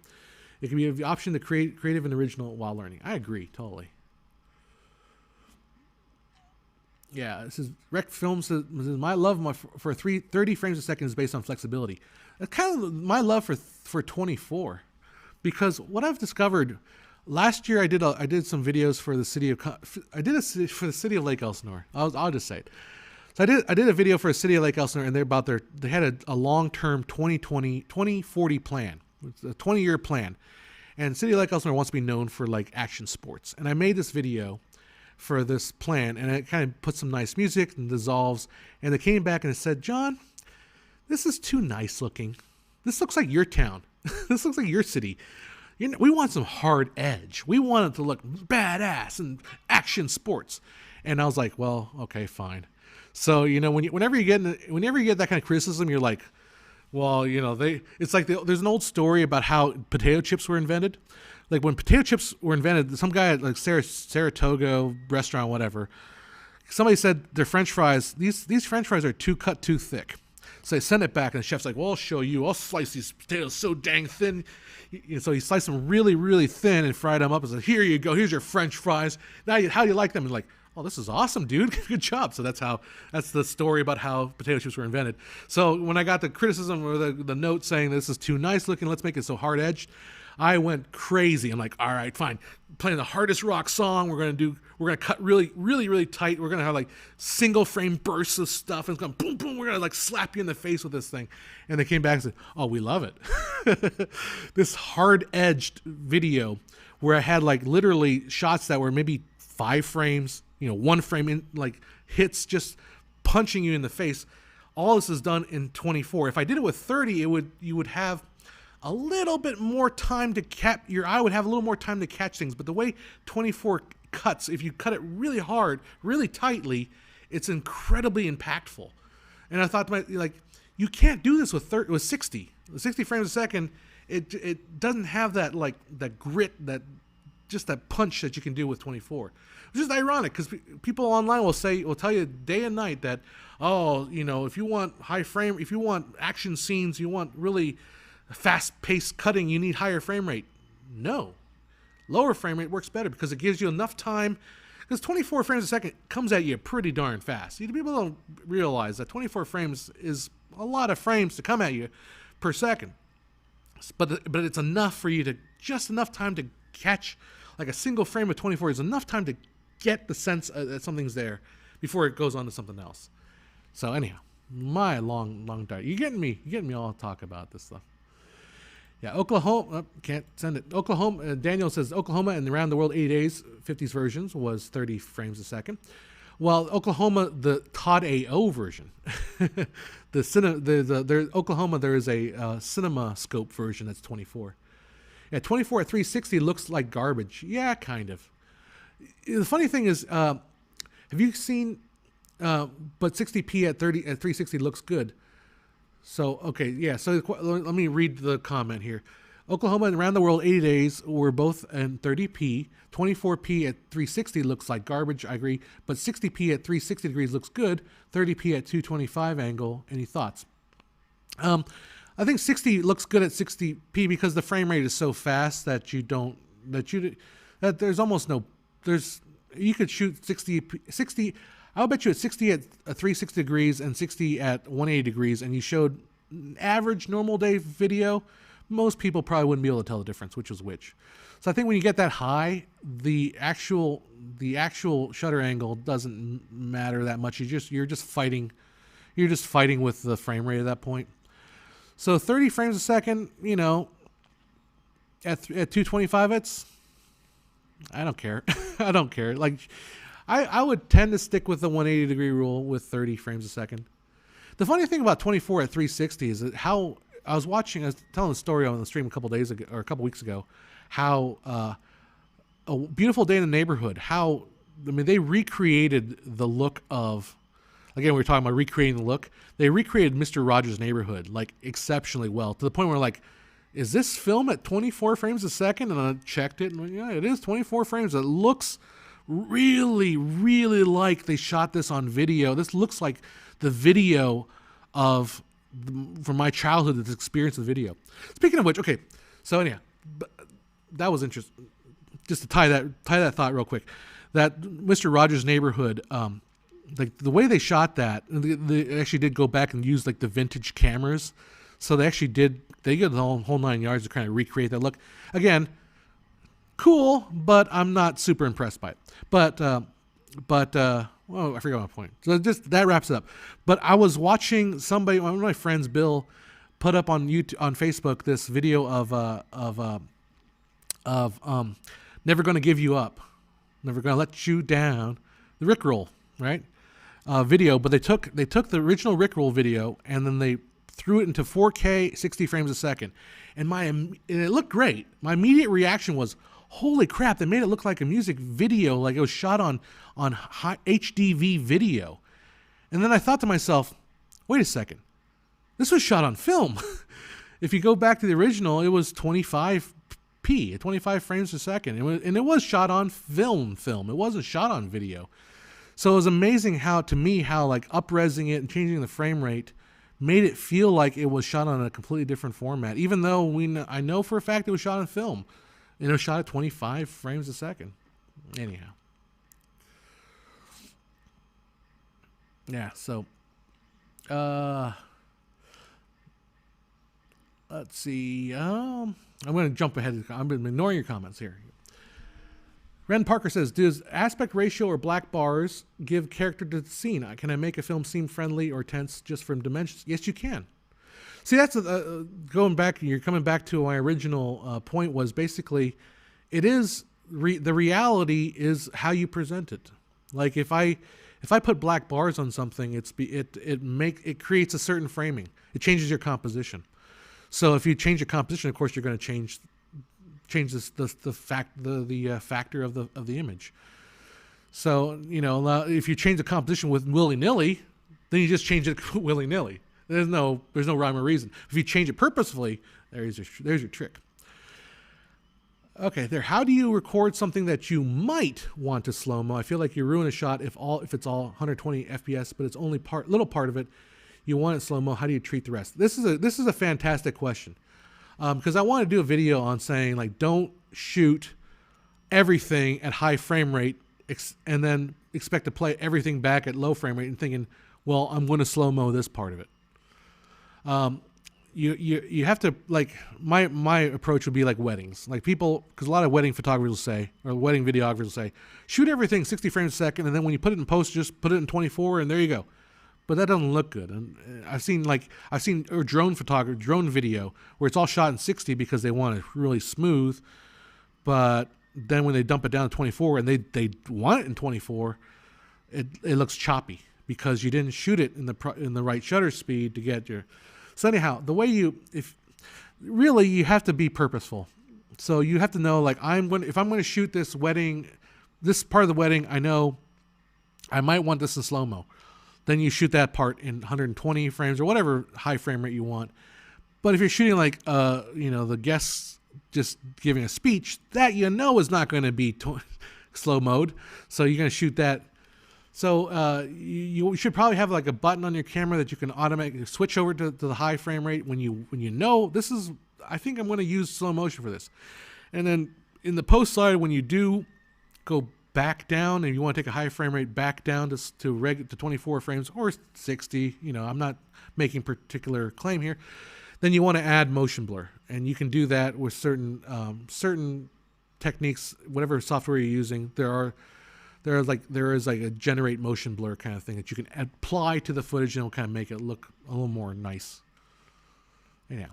it can be the option to create creative and original while learning. I agree, totally. Yeah, this is Rec Film says, my love for 30 frames a second is based on flexibility. That's kind of my love for 24, because what I've discovered last year, I did some videos for the city of Lake Elsinore. I'll just say it. So I did a video for a city of Lake Elsinore, and they had a long-term 2040 plan. It's a 20-year plan, and City of Lake Elsinore wants to be known for like action sports. And I made this video for this plan, and it kind of put some nice music and dissolves, and they came back and it said, John, this is too nice looking. This looks like your town. This looks like your city. We want some hard edge. We want it to look badass and action sports. And I was like, well, okay, fine. So, whenever you get that kind of criticism, you're like, well, it's like there's an old story about how potato chips were invented. Like when potato chips were invented, some guy at like Saratoga restaurant, whatever, somebody said their French fries, these French fries are cut too thick. So they sent it back, and the chef's like, well, I'll show you. I'll slice these potatoes so dang thin. So he sliced them really, really thin and fried them up and said, here you go. Here's your French fries. Now, how do you like them? And like, oh, this is awesome, dude. Good job. So that's the story about how potato chips were invented. So when I got the criticism or the note saying this is too nice looking, let's make it so hard edged, I went crazy. I'm like, all right, fine. Playing the hardest rock song. We're gonna cut really, really, really tight. We're gonna have like single frame bursts of stuff, and it's gonna boom, boom. We're gonna like slap you in the face with this thing. And they came back and said, oh, we love it. This hard edged video where I had like literally shots that were maybe 5 frames, 1 frame in, like hits just punching you in the face. All this is done in 24. If I did it with 30, you would have a little bit more time to your eye would have a little more time to catch things. But the way 24 cuts, if you cut it really hard, really tightly, it's incredibly impactful. And I thought to myself, like, you can't do this with 60 frames a second. It doesn't have that like that grit, that punch that you can do with 24. Which is ironic because people online will tell you day and night that, oh, if you want if you want action scenes, you want really fast-paced cutting, you need higher frame rate. No. Lower frame rate works better because it gives you enough time, because 24 frames a second comes at you pretty darn fast. People don't realize that 24 frames is a lot of frames to come at you per second. But it's enough for you to, just enough time to catch, like a single frame of 24 is enough time to get the sense that something's there before it goes on to something else. So anyhow, my long diet. You're getting me all to talk about this stuff. Yeah, Oklahoma, can't send it. Oklahoma, Daniel says Oklahoma and Around the World 80 Days, 50s versions was 30 frames a second. While Oklahoma, the Todd A.O. version, Oklahoma, there is a cinema scope version that's 24. Yeah, 24 at 360 looks like garbage. Yeah, kind of. The funny thing is, have you seen, but 60p at 360 looks good. So, okay, yeah, so let me read the comment here. Oklahoma and Around the World 80 Days were both in 30p. 24p at 360 looks like garbage, I agree. But 60p at 360 degrees looks good. 30p at 225 angle. Any thoughts? I think 60 looks good at 60p because the frame rate is so fast that you don't that there's almost no, you could shoot 60, I'll bet you at 60 at 360 degrees and 60 at 180 degrees, and you showed average normal day video, most people probably wouldn't be able to tell the difference, which was which. So I think when you get that high, the actual shutter angle doesn't matter that much. You're just fighting with the frame rate at that point. So 30 frames a second, at 225, I don't care. I don't care. Like, I would tend to stick with the 180 degree rule with 30 frames a second. The funny thing about 24 at 360 is that how I was telling a story on the stream a couple days ago or a couple weeks ago, how A Beautiful Day in the Neighborhood, they recreated the look of, again, we were talking about recreating the look. They recreated Mr. Rogers' Neighborhood like exceptionally well, to the point where like, is this film at 24 frames a second? And I checked it, and yeah, it is 24 frames. It looks really, really like they shot this on video. This looks like the video from my childhood, this experience of video. Speaking of which, okay, so anyhow, that was interesting. Just to tie that thought real quick, that Mr. Rogers' Neighborhood, like the way they shot that, they actually did go back and use like the vintage cameras. So they get the whole 9 yards to kind of recreate that look. Again, cool, but I'm not super impressed by it. But I forgot my point. So just that wraps it up. But I was watching one of my friends, Bill, put up on Facebook this video of Never Gonna Give You Up, Never Gonna Let You Down, the Rickroll, right? Video, but they took the original Rickroll video and then they threw it into 4K, 60 frames a second, and it looked great. My immediate reaction was, holy crap, they made it look like a music video, like it was shot on high HDV video. And then I thought to myself, wait a second, this was shot on film. If you go back to the original, it was 25p, 25 frames a second, and it was shot on film. It wasn't shot on video. So it was amazing how like up-resing it and changing the frame rate made it feel like it was shot on a completely different format, even though I know for a fact it was shot on film. And it was shot at 25 frames a second. Anyhow. Yeah, so let's see. I'm going to jump ahead. I'm ignoring your comments here. Ren Parker says, does aspect ratio or black bars give character to the scene? Can I make a film seem friendly or tense just from dimensions? Yes, you can. See, that's going back. You're coming back to my original point. Was basically, it is the reality is how you present it. Like if I put black bars on something, it creates a certain framing. It changes your composition. So if you change your composition, of course, you're going to change the factor of the image. So if you change the composition with willy-nilly, then you just change it willy-nilly. There's no rhyme or reason. If you change it purposefully, there's your trick. Okay, there. How do you record something that you might want to slow-mo? I feel like you ruin a shot if it's all 120 FPS, but it's only little part of it. You want it slow-mo. How do you treat the rest? This is a fantastic question. Because I want to do a video on saying, like, don't shoot everything at high frame rate and then expect to play everything back at low frame rate and thinking, well, I'm going to slow-mo this part of it. You have to, like, my approach would be like weddings. Like people, because a lot of wedding photographers will say, or wedding videographers will say, shoot everything 60 frames a second, and then when you put it in post, just put it in 24, and there you go. But that doesn't look good. And I've seen a drone video where it's all shot in 60 because they want it really smooth. But then when they dump it down to 24 and they want it in 24, it looks choppy because you didn't shoot it in the right shutter speed to get your. So anyhow, the way you have to be purposeful. So you have to know, like, if I'm going to shoot this part of the wedding, I know I might want this in slow-mo. Then you shoot that part in 120 frames or whatever high frame rate you want. But if you're shooting like, the guests just giving a speech, that is not going to be slow mode. So you're going to shoot that. So you should probably have like a button on your camera that you can automatically switch over to the high frame rate when you know this is. I think I'm going to use slow motion for this, and then in the post side, when you do go back down and you want to take a high frame rate back down to 24 frames or 60, I'm not making particular claim here, then you want to add motion blur, and you can do that with certain techniques, whatever software you're using. There is like a generate motion blur kind of thing that you can apply to the footage, and it'll kind of make it look a little more nice. Yeah.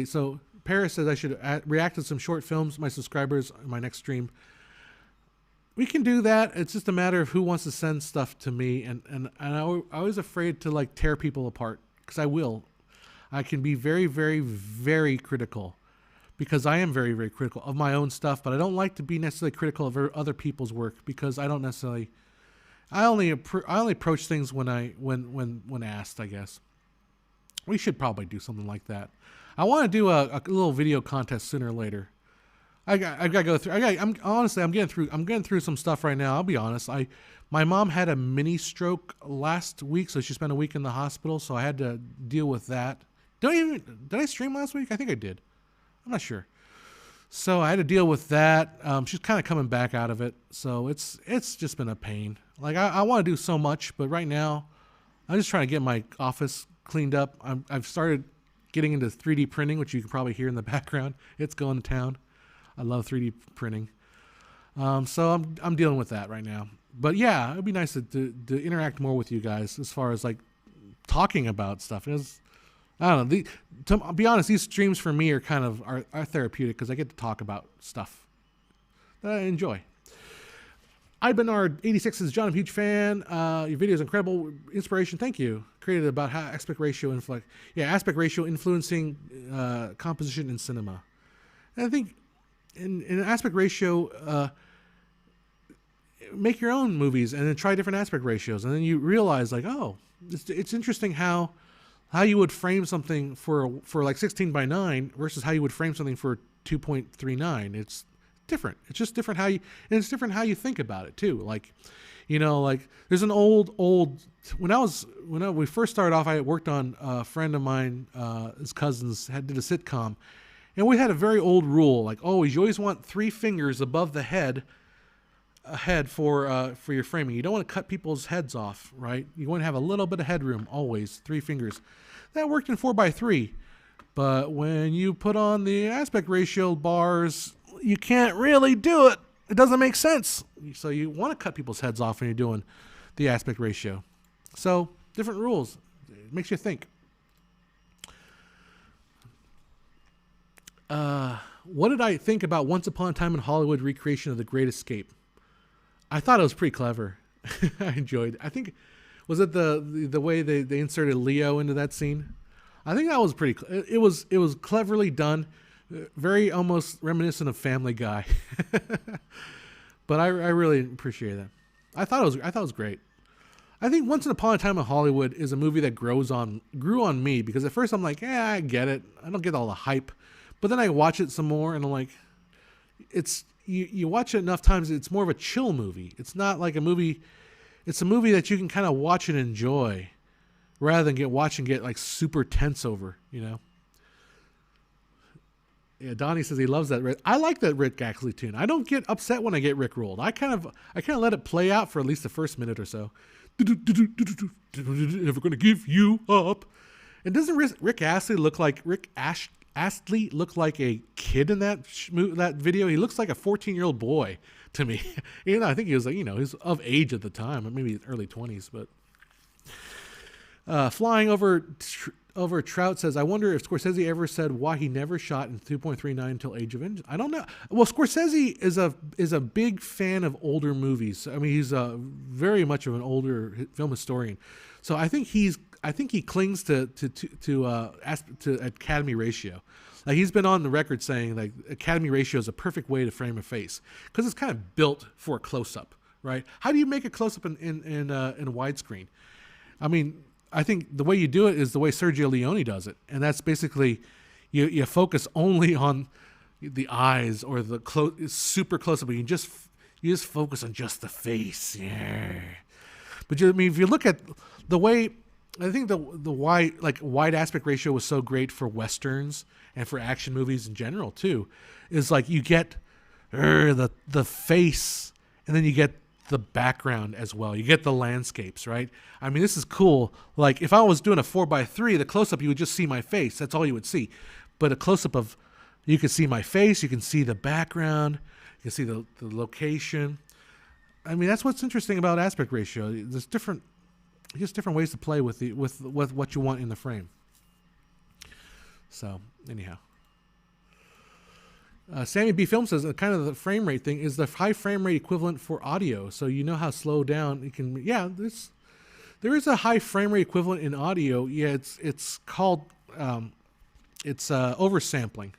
So Paris says I should react to some short films, my subscribers, in my next stream. We can do that. It's just a matter of who wants to send stuff to me, and I'm always afraid to like tear people apart, because I will. I can be very, very, very critical, because I am very, very critical of my own stuff, but I don't like to be necessarily critical of other people's work, because I don't necessarily. I only approach things when asked, I guess. We should probably do something like that. I want to do a little video contest sooner or later. I got to go through. I'm getting through some stuff right now. I'll be honest. My mom had a mini stroke last week, so she spent a week in the hospital. So I had to deal with that. Did I stream last week? I think I did. I'm not sure. So I had to deal with that. She's kind of coming back out of it. So it's just been a pain. Like I want to do so much, but right now I'm just trying to get my office cleaned up. I've started getting into 3D printing, which you can probably hear in the background. It's going to town. I love 3D printing. So I'm dealing with that right now. But yeah, it'd be nice to interact more with you guys as far as like talking about stuff. I don't know. To be honest, these streams for me are kind of are therapeutic, because I get to talk about stuff that I enjoy. IBernard86 says, John, I'm a huge fan. Your video is incredible. Inspiration, thank you. Created about how aspect ratio influencing composition in cinema. And I think in aspect ratio, make your own movies and then try different aspect ratios, and then you realize like, oh, it's interesting how you would frame something for like 16:9 versus how you would frame something for 2.39. It's different. It's just different it's different how you think about it too. Like, like there's an old when we first started off, I worked on a friend of mine, his cousins did a sitcom, and we had a very old rule, like you always want 3 fingers above the head for your framing. You don't want to cut people's heads off, right? You want to have a little bit of headroom, always 3 fingers. That worked in 4:3, but when you put on the aspect ratio bars, you can't really do it. It doesn't make sense. So you want to cut people's heads off when you're doing the aspect ratio. So different rules. It makes you think. What did I think about Once Upon a Time in Hollywood recreation of The Great Escape? I thought it was pretty clever. I enjoyed it. I think, was it the way they inserted Leo into that scene? I think that was pretty. It was cleverly done. Very almost reminiscent of Family Guy. But I really appreciate that. I thought it was great. I think Once Upon a Time in Hollywood is a movie that grew on me, because at first I'm like, yeah, I get it. I don't get all the hype. But then I watch it some more and I'm like, you watch it enough times, it's more of a chill movie. It's not like a movie. It's a movie that you can kind of watch and enjoy, rather than get like super tense over, Yeah, Donnie says he loves that. I like that Rick Astley tune. I don't get upset when I get Rick rolled. I kind of let it play out for at least the first minute or so. Never gonna give you up. And doesn't Rick Astley look like Astley look like a kid in that video? He looks like a 14-year-old boy to me. I think he was like, he was of age at the time, maybe early 20s. But flying over Trout says, I wonder if Scorsese ever said why he never shot in 2.39 until Age of Vengeance. I don't know. Well, Scorsese is a big fan of older movies. I mean, he's very much of an older film historian. So I think he clings to Academy ratio. Like, he's been on the record saying like Academy ratio is a perfect way to frame a face, because it's kind of built for a close up, right? How do you make a close up in widescreen? I mean, I think the way you do it is the way Sergio Leone does it, and that's basically you focus only on the eyes or the super close up. You just focus on just the face. Yeah. But if you look at the way I think the wide aspect ratio was so great for westerns and for action movies in general too. Is like you get the face, and then you get the background as well. You get the landscapes, right? I mean, this is cool. Like if I was doing a 4:3, the close up you would just see my face. That's all you would see. But a close up of, you can see my face. You can see the background. You can see the location. I mean, that's what's interesting about aspect ratio. There's different ways to play with what you want in the frame. So anyhow, Sammy B Film says kind of the frame rate thing is the high frame rate equivalent for audio. So you know how slow down you can. Yeah, there is a high frame rate equivalent in audio. Yeah, it's called oversampling.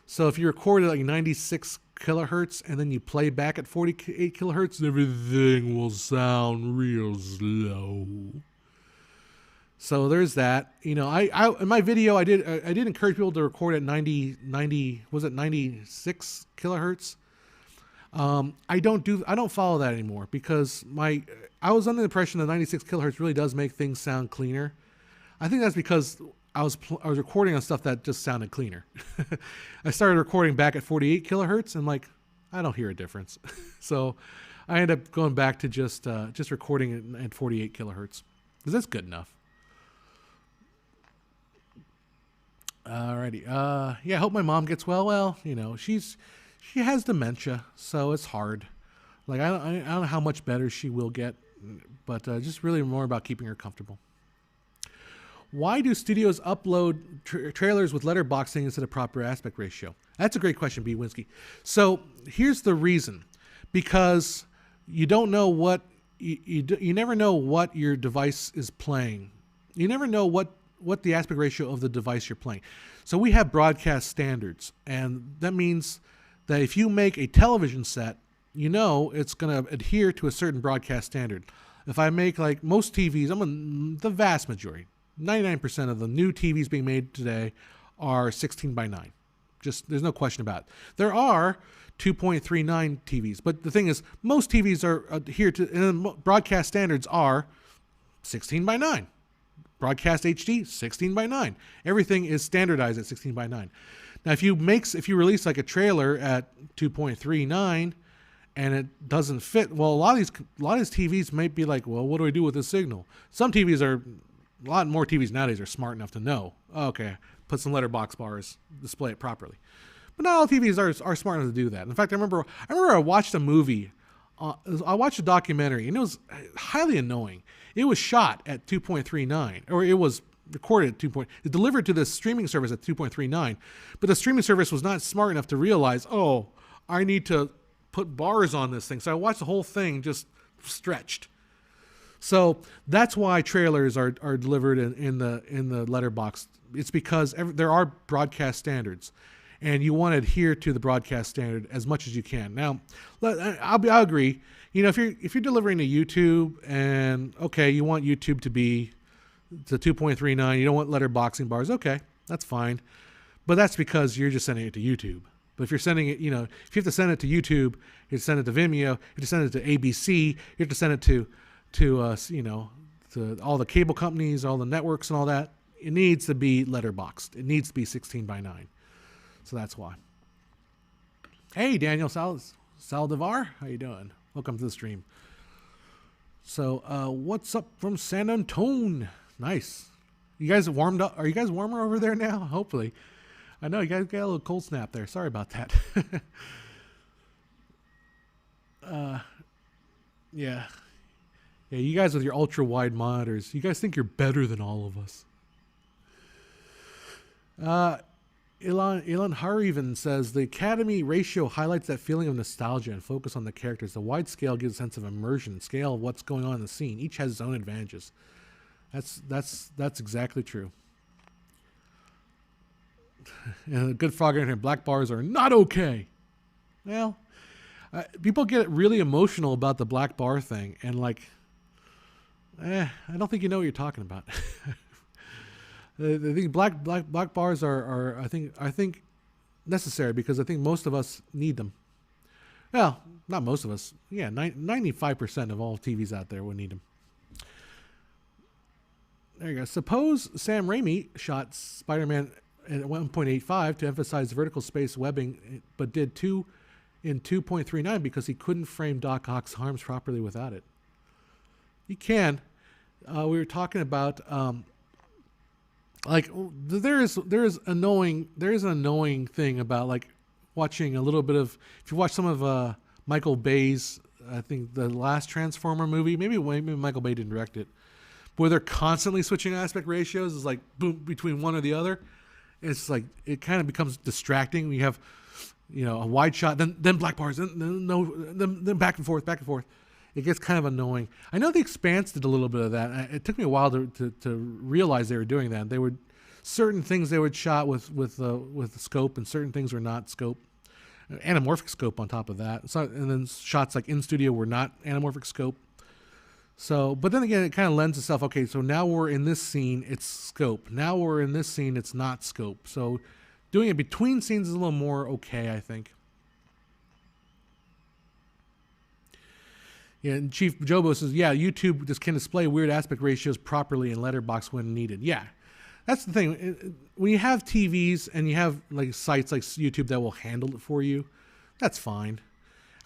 So if you record at like 96 kilohertz and then you play back at 48 kilohertz, everything will sound real slow. So there's that. You know, I in my video I did encourage people to record at 96 kilohertz. I don't follow that anymore because I was under the impression that 96 kilohertz really does make things sound cleaner. I think that's because I was recording on stuff that just sounded cleaner. I started recording back at 48 kilohertz and like I don't hear a difference. So I ended up going back to just recording it at 48 kilohertz because that's good enough. Alrighty. Yeah, I hope my mom gets well. Well, you know, she has dementia, so it's hard. Like I don't know how much better she will get, but just really more about keeping her comfortable. Why do studios upload trailers with letterboxing instead of proper aspect ratio? That's a great question, B. Winsky. So here's the reason. Because you don't know what, you never know what your device is playing. You never know what the aspect ratio of the device you're playing. So we have broadcast standards. And that means that if you make a television set, you know it's going to adhere to a certain broadcast standard. If I make like most TVs, the vast majority, 99% of the new TVs being made today are 16:9. Just there's no question about it. There are 2.39 TVs, but the thing is, most TVs are adhere to, and broadcast standards are 16:9. Broadcast HD 16:9. Everything is standardized at 16:9. Now, if you release like a trailer at 2.39 and it doesn't fit, well, a lot of these TVs might be like, well, what do I do with this signal? Some TVs are. A lot more TVs nowadays are smart enough to know, okay, put some letterbox bars, display it properly. But not all TVs are smart enough to do that. In fact, I remember I watched a movie, I watched a documentary, and it was highly annoying. It was shot at 2.39, or it was recorded at it delivered to the streaming service at 2.39, but the streaming service was not smart enough to realize, oh, I need to put bars on this thing. So I watched the whole thing just stretched. So that's why trailers are delivered in the letterbox. It's because there are broadcast standards, and you want to adhere to the broadcast standard as much as you can. Now, I'll agree. You know, if you're delivering to YouTube, and okay, you want YouTube to be to 2.39, you don't want letterboxing bars. Okay, that's fine, but that's because you're just sending it to YouTube. But if you're sending it, you know, if you have to send it to YouTube, you have to send it to Vimeo, you have to send it to ABC, you have to send it to all the cable companies, all the networks and all that, it needs to be letterboxed. It needs to be 16:9. So that's why. Hey, Daniel Saldivar, how you doing? Welcome to the stream. So what's up from San Antone? Nice. You guys warmed up? Are you guys warmer over there now? Hopefully. I know you guys got a little cold snap there. Sorry about that. Yeah. Yeah, you guys with your ultra-wide monitors, you guys think you're better than all of us. Ilan Harivan says, the Academy ratio highlights that feeling of nostalgia and focus on the characters. The wide scale gives a sense of immersion, scale of what's going on in the scene. Each has its own advantages. That's exactly true. And a good frog in here, black bars are not okay. Well, people get really emotional about the black bar thing, and like, I don't think you know what you're talking about. I think black bars are I think necessary because I think most of us need them. Well, not most of us. Yeah, 95% of all TVs out there will need them. There you go. Suppose Sam Raimi shot Spider-Man at 1.85 to emphasize vertical space webbing, but did 2.39 because he couldn't frame Doc Ock's arms properly without it. You can. We were talking about like there is an annoying thing about like watching a little bit of, if you watch some of Michael Bay's, I think the last Transformer movie, maybe Michael Bay didn't direct it, where they're constantly switching aspect ratios, is like boom between one or the other. It's like it kind of becomes distracting. We have, a wide shot, then black bars, then back and forth. It gets kind of annoying. I know The Expanse did a little bit of that. It took me a while to realize they were doing that. They would certain things they would shot with the scope, and certain things were not scope. Anamorphic scope on top of that. So, and then shots like in studio were not anamorphic scope. So, but then again, it kind of lends itself. Okay, so now we're in this scene, it's scope. Now we're in this scene, it's not scope. So, doing it between scenes is a little more okay, I think. Yeah, and Chief Jobo says, yeah, YouTube just can display weird aspect ratios properly in letterbox when needed. Yeah, that's the thing. When you have TVs and you have like sites like YouTube that will handle it for you, that's fine.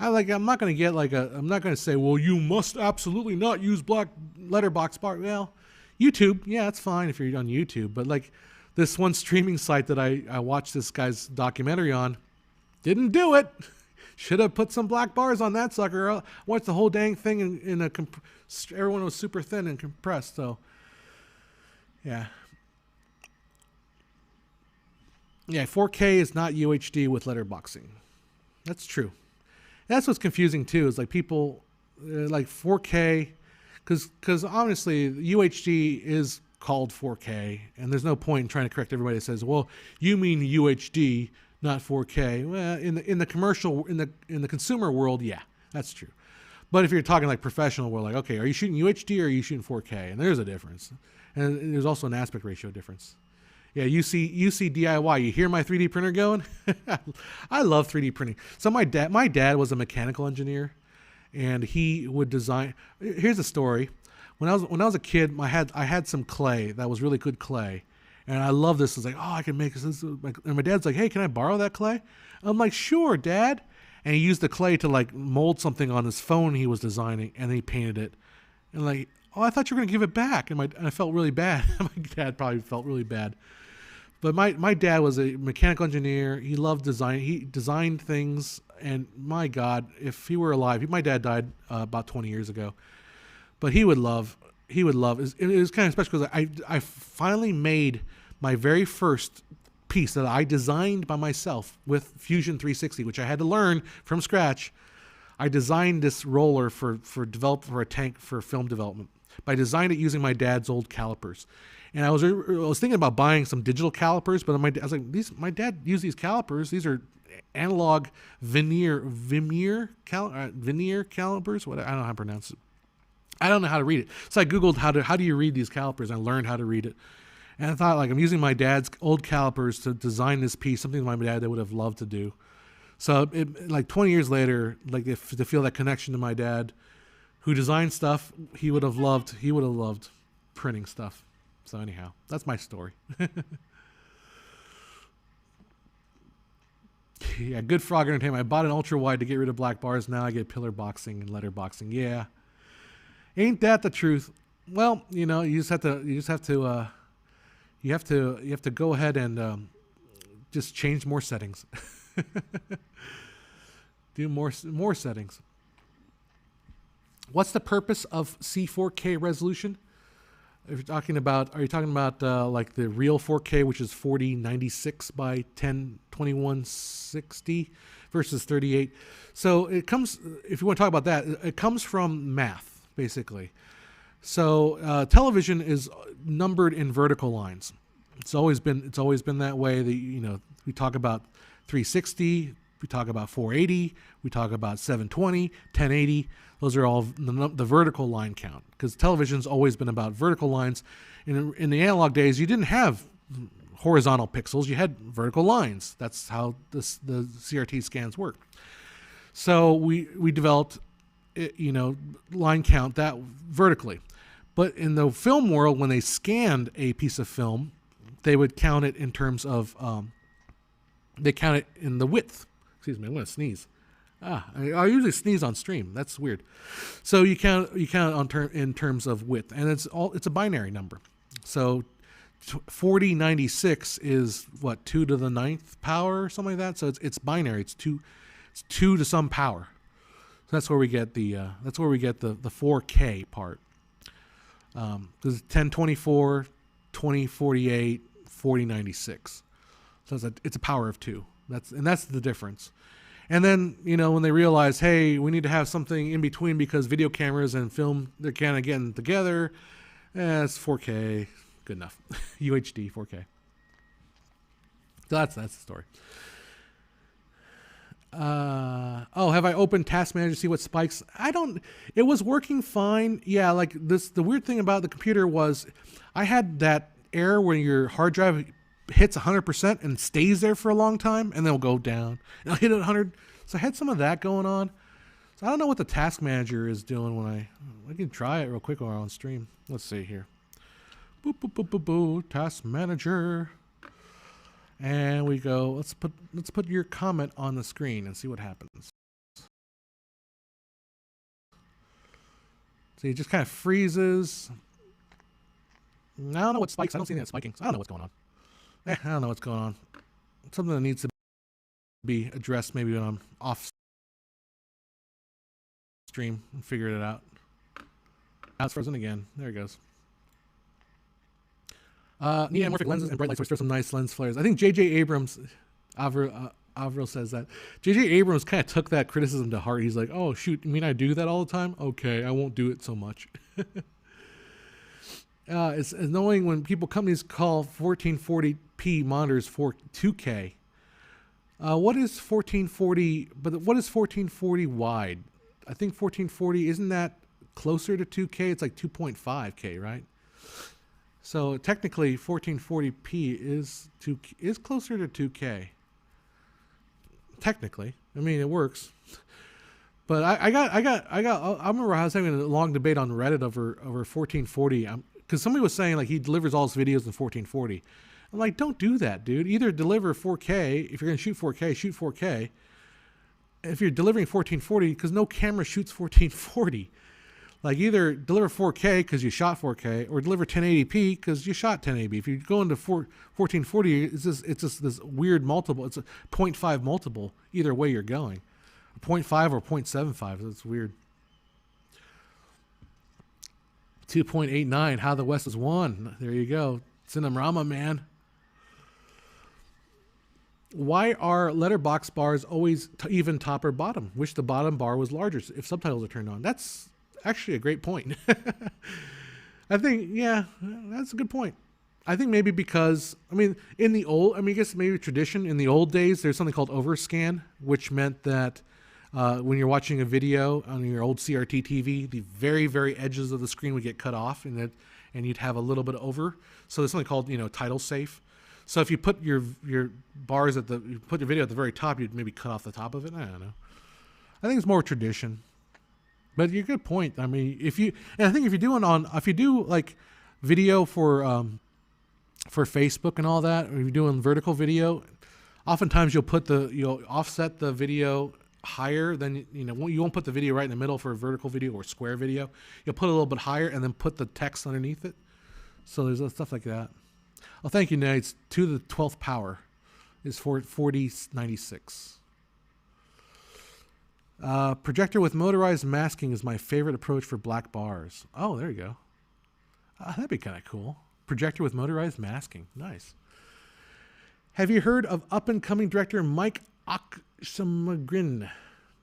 I'm not going to say, well, you must absolutely not use black letterbox bar. Well, YouTube, yeah, that's fine if you're on YouTube. But like this one streaming site that I watched this guy's documentary on, didn't do it. Should have put some black bars on that sucker. I watched the whole dang thing everyone was super thin and compressed. So, yeah. Yeah, 4K is not UHD with letterboxing. That's true. That's what's confusing too, is like people like 4K, because honestly, UHD is called 4K, and there's no point in trying to correct everybody that says, well, you mean UHD, not 4K. Well, in the commercial, in the consumer world, yeah, that's true. But if you're talking like professional, we're like, okay, are you shooting UHD or are you shooting 4K? And there's a difference, and there's also an aspect ratio difference. Yeah, you see DIY. You hear my 3D printer going? I love 3D printing. So my dad was a mechanical engineer, and he would design. Here's a story. When I was a kid, I had some clay that was really good clay, and I love this. It's like, oh, I can make this. And my dad's like, hey, can I borrow that clay? I'm like, sure, Dad. And he used the clay to like mold something on his phone he was designing, and then he painted it. And like, oh, I thought you were gonna give it back. And I felt really bad. My dad probably felt really bad. But my dad was a mechanical engineer. He loved design. He designed things, and my God, if he were alive, my dad died about 20 years ago. But he would love. It was kind of special because I finally made my very first piece that I designed by myself with Fusion 360, which I had to learn from scratch. I designed this roller for a tank for film development. But I designed it using my dad's old calipers. And I was thinking about buying some digital calipers, but I was like, my dad used these calipers. These are analog veneer calipers. What, I don't know how to pronounce it. I don't know how to read it. So I Googled how do you read these calipers, and I learned how to read it. And I thought, like, I'm using my dad's old calipers to design this piece, something my dad would have loved to do. So like 20 years later, like to feel that connection to my dad, who designed stuff, he would have loved printing stuff. So anyhow, that's my story. Yeah, Good Frog Entertainment. I bought an ultra wide to get rid of black bars. Now I get pillar boxing and letterboxing. Yeah, ain't that the truth? Well, you just have to go ahead and just change more settings. Do more settings. What's the purpose of C4K resolution? Are you talking about like the real 4K, which is 4096 by 102160 versus 38? So it comes, if you want to talk about that, it comes from math, basically. So television is numbered in vertical lines. It's always been that way. We talk about 360, we talk about 480, we talk about 720, 1080. Those are all the vertical line count, because television's always been about vertical lines. In the analog days, you didn't have horizontal pixels; you had vertical lines. That's how the CRT scans work. So we developed, line count that vertically. But in the film world, when they scanned a piece of film, they would count it in terms of, they count it in the width. Excuse me, I'm going to sneeze. I usually sneeze on stream. That's weird. So you count in terms of width, and it's a binary number. So 4096 is what, 2 to the 9th power or something like that. So it's binary. It's two to some power. So that's where we get the 4K part. This is 1024, 2048, 4096. So it's a power of 2. That's the difference. And then, when they realize, hey, we need to have something in between because video cameras and film, they're kind of getting together. It's 4K. Good enough. UHD 4K. So that's the story. Have I opened Task Manager to see what spikes? It was working fine. Yeah, like this, the weird thing about the computer was I had that error where your hard drive hits 100% and stays there for a long time, and then it'll go down. And I'll hit it 100. So I had some of that going on. So I don't know what the Task Manager is doing when I can try it real quick while I'm on stream. Let's see here. Boop, boop, boop, boop, boop. Task Manager. And we go, let's put your comment on the screen and see what happens. So it just kind of freezes. I don't know what spikes. I don't see anything that's spiking. So I don't know what's going on. I don't know what's going on. Something that needs to be addressed maybe when I'm off stream and figure it out. Now it's frozen again. There it goes. Need anamorphic lenses and bright light source. There's some nice lens flares. I think J.J. Abrams, Avril says that. J.J. Abrams kind of took that criticism to heart. He's like, oh, shoot, you mean I do that all the time? Okay, I won't do it so much. It's annoying when companies call 1440p monitors for 2K. What is 1440? But what is 1440 wide? I think 1440, isn't that closer to 2K? It's like 2.5K, right? So technically, 1440p is closer to 2K. Technically, I mean it works. But I remember I was having a long debate on Reddit over 1440. Because somebody was saying like he delivers all his videos in 1440. I'm like, don't do that, dude. Either deliver 4K. If you're going to shoot 4K, shoot 4K. If you're delivering 1440, because no camera shoots 1440. Like either deliver 4K because you shot 4K, or deliver 1080p because you shot 1080p. If you go into 1440, it's just this weird multiple. It's a 0.5 multiple. Either way you're going, 0.5 or 0.75. That's weird. 2.89. How the West has won. There you go. Cinerama, man. Why are letterbox bars always even top or bottom? Wish the bottom bar was larger if subtitles are turned on. That's actually a great point. I think, yeah, that's a good point. I think maybe because, I guess maybe tradition. In the old days, there's something called overscan, which meant that when you're watching a video on your old CRT TV, the very, very edges of the screen would get cut off, and you'd have a little bit over. So there's something called, title safe. So if you put your bars you put your video at the very top, you'd maybe cut off the top of it. I don't know. I think it's more tradition. But you're a good point. I mean, if you do like video for Facebook and all that, or you're doing vertical video, oftentimes you'll offset the video higher than, you won't put the video right in the middle for a vertical video or square video. You'll put it a little bit higher and then put the text underneath it. So there's stuff like that. Oh, thank you, Nate. It's 2 to the 12th power is 4096. Projector with motorized masking is my favorite approach for black bars. Oh, there you go. That'd be kind of cool. Projector with motorized masking. Nice. Have you heard of up-and-coming director Mike Oxengren?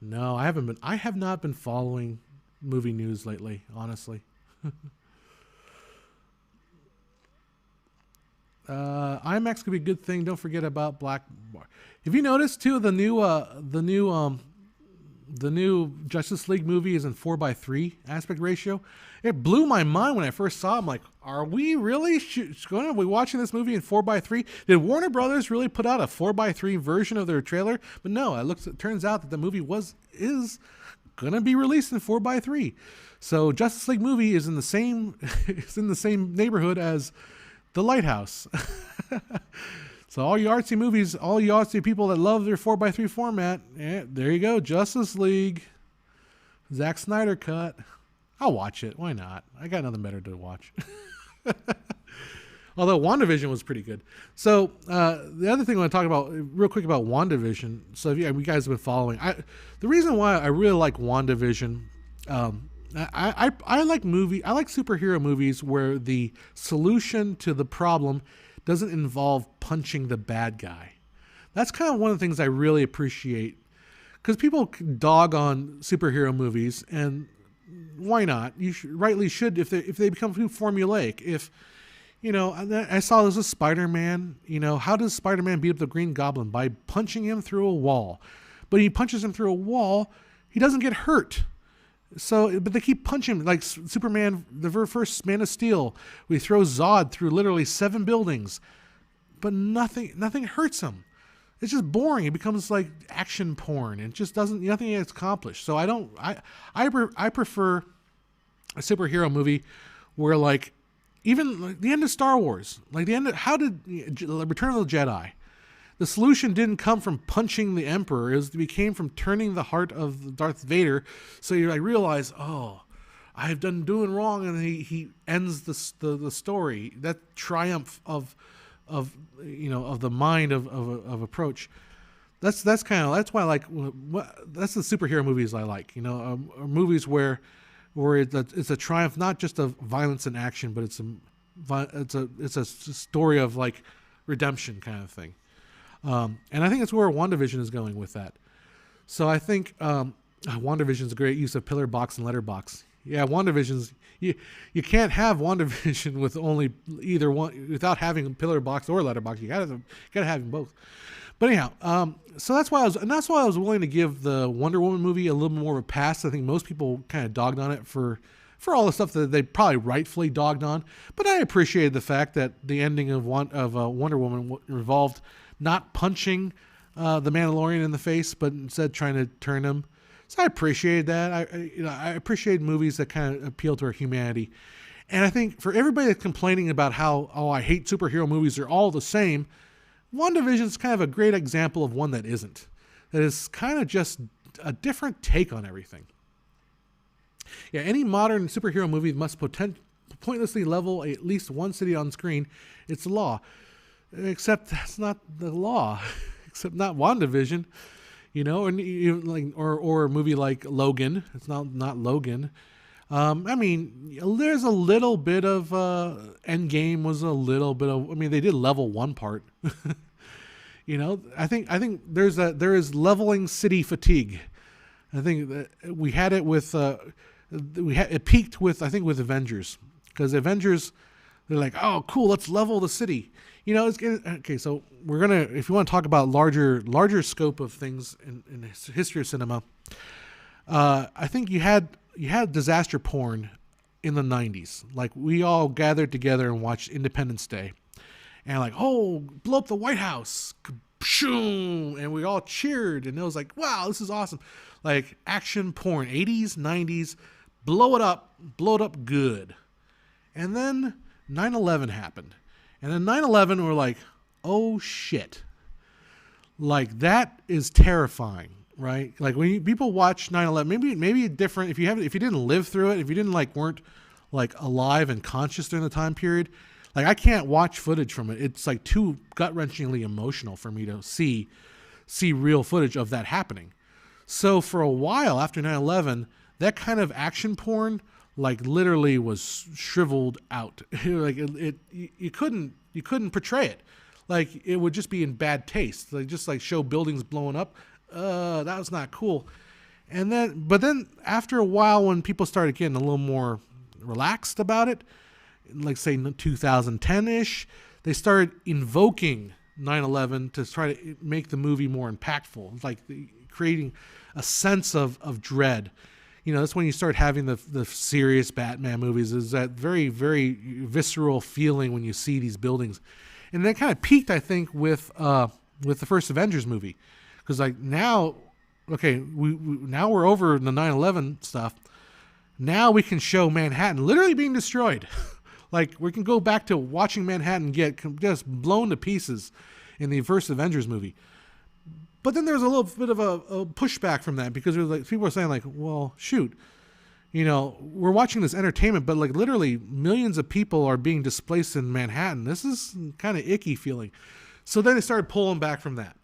No, I haven't been. I have not been following movie news lately, honestly. IMAX could be a good thing. Don't forget about black bar. Have you noticed too the new Justice League movie is in 4:3 aspect ratio? It blew my mind when I first saw it. I'm like, are we really going to be watching this movie in 4:3? Did Warner Brothers really put out a 4:3 version of their trailer? But no, it turns out that the movie is gonna be released in 4:3. So Justice League movie is in the same is in the same neighborhood as The Lighthouse. So all you artsy movies, all you artsy people that love their 4:3 format, there you go, Justice League, Zack Snyder cut. I'll watch it. Why not? I got nothing better to watch. Although WandaVision was pretty good. So the other thing I want to talk about real quick about WandaVision. So if you guys have been following, the reason why I really like WandaVision, I like superhero movies where the solution to the problem doesn't involve punching the bad guy. That's kind of one of the things I really appreciate, because people dog on superhero movies, and why not? You rightly should if they become too formulaic. If I saw this with Spider-Man. How does Spider-Man beat up the Green Goblin? By punching him through a wall. But he punches him through a wall, he doesn't get hurt. So, but they keep punching him, like Superman, the very first Man of Steel. We throw Zod through literally 7 buildings, but nothing hurts him. It's just boring. It becomes like action porn, and just nothing gets accomplished. So I prefer a superhero movie where, like, even like the end of Star Wars, like how did Return of the Jedi? The solution didn't come from punching the Emperor. It came from turning the heart of Darth Vader. So you realize, oh, I've done doing wrong, and he ends the story. That triumph of the mind of approach. That's why I like. That's the superhero movies I like. Movies where it's a triumph, not just of violence and action, but it's a story of like redemption kind of thing. And I think that's where WandaVision is going with that. So I think WandaVision is a great use of pillar box and letterbox. Yeah, WandaVision's you can't have WandaVision with only either one without having pillar box or letterbox. You gotta have them both. But anyhow, so that's why I was willing to give the Wonder Woman movie a little more of a pass. I think most people kind of dogged on it for all the stuff that they probably rightfully dogged on. But I appreciated the fact that the ending of Wonder Woman involved not punching the Mandalorian in the face, but instead trying to turn him. So I appreciated that. I appreciate movies that kind of appeal to our humanity. And I think for everybody that's complaining about how, I hate superhero movies, they're all the same, WandaVision is kind of a great example of one that isn't. That is kind of just a different take on everything. Yeah, any modern superhero movie must pointlessly level at least one city on screen. It's the law. Except that's not the law. Except not WandaVision. Or a movie like Logan. It's not Logan. There's a little bit of Endgame was a little bit of. They did level one part. I think there is leveling city fatigue. I think that we had it with it peaked with Avengers, because Avengers, they're like, oh cool, let's level the city. Okay, so we're gonna, if you want to talk about larger scope of things in the history of cinema, I think you had disaster porn in the 90s. Like, we all gathered together and watched Independence Day, and like, oh, blow up the White House, ka-shoom, and we all cheered, and it was like, wow, this is awesome. Like, action porn, 80s, 90s, blow it up good. And then 9/11 happened. And then 9/11, we're like, oh shit. Like, that is terrifying, right? Like, when people watch 9/11, maybe different if you didn't live through it, if you weren't alive and conscious during the time period. Like, I can't watch footage from it. It's like too gut-wrenchingly emotional for me to see real footage of that happening. So for a while after 9/11, that kind of action porn literally was shriveled out. Like, you couldn't portray it. Like, it would just be in bad taste. Like, just show buildings blowing up. That was not cool. But then after a while, when people started getting a little more relaxed about it, like say 2010-ish, they started invoking 9/11 to try to make the movie more impactful, like creating a sense of dread. That's when you start having the serious Batman movies, is that very, very visceral feeling when you see these buildings. And that kind of peaked, I think, with the first Avengers movie. Because now okay, we now we're over the 9/11 stuff. Now we can show Manhattan literally being destroyed. Like, we can go back to watching Manhattan get just blown to pieces in the first Avengers movie. But then there's a little bit of a pushback from that, because there's like people are saying like, well, shoot, we're watching this entertainment, but like literally millions of people are being displaced in Manhattan. This is kind of icky feeling. So then they started pulling back from that.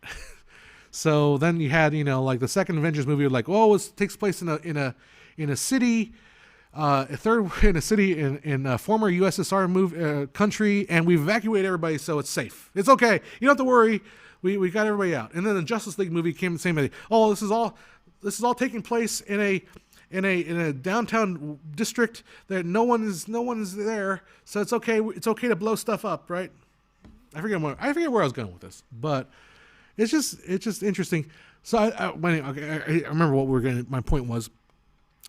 So then you had, like the second Avengers movie, like, oh, it takes place in a city, in a former USSR country, and we've evacuated everybody, so it's safe. It's okay. You don't have to worry. We got everybody out. And then the Justice League movie came the same way. Oh, this is all taking place in a downtown district that no one is there, so it's okay. It's okay to blow stuff up, right? I forget where I was going with this, but it's just interesting. So I remember what my point was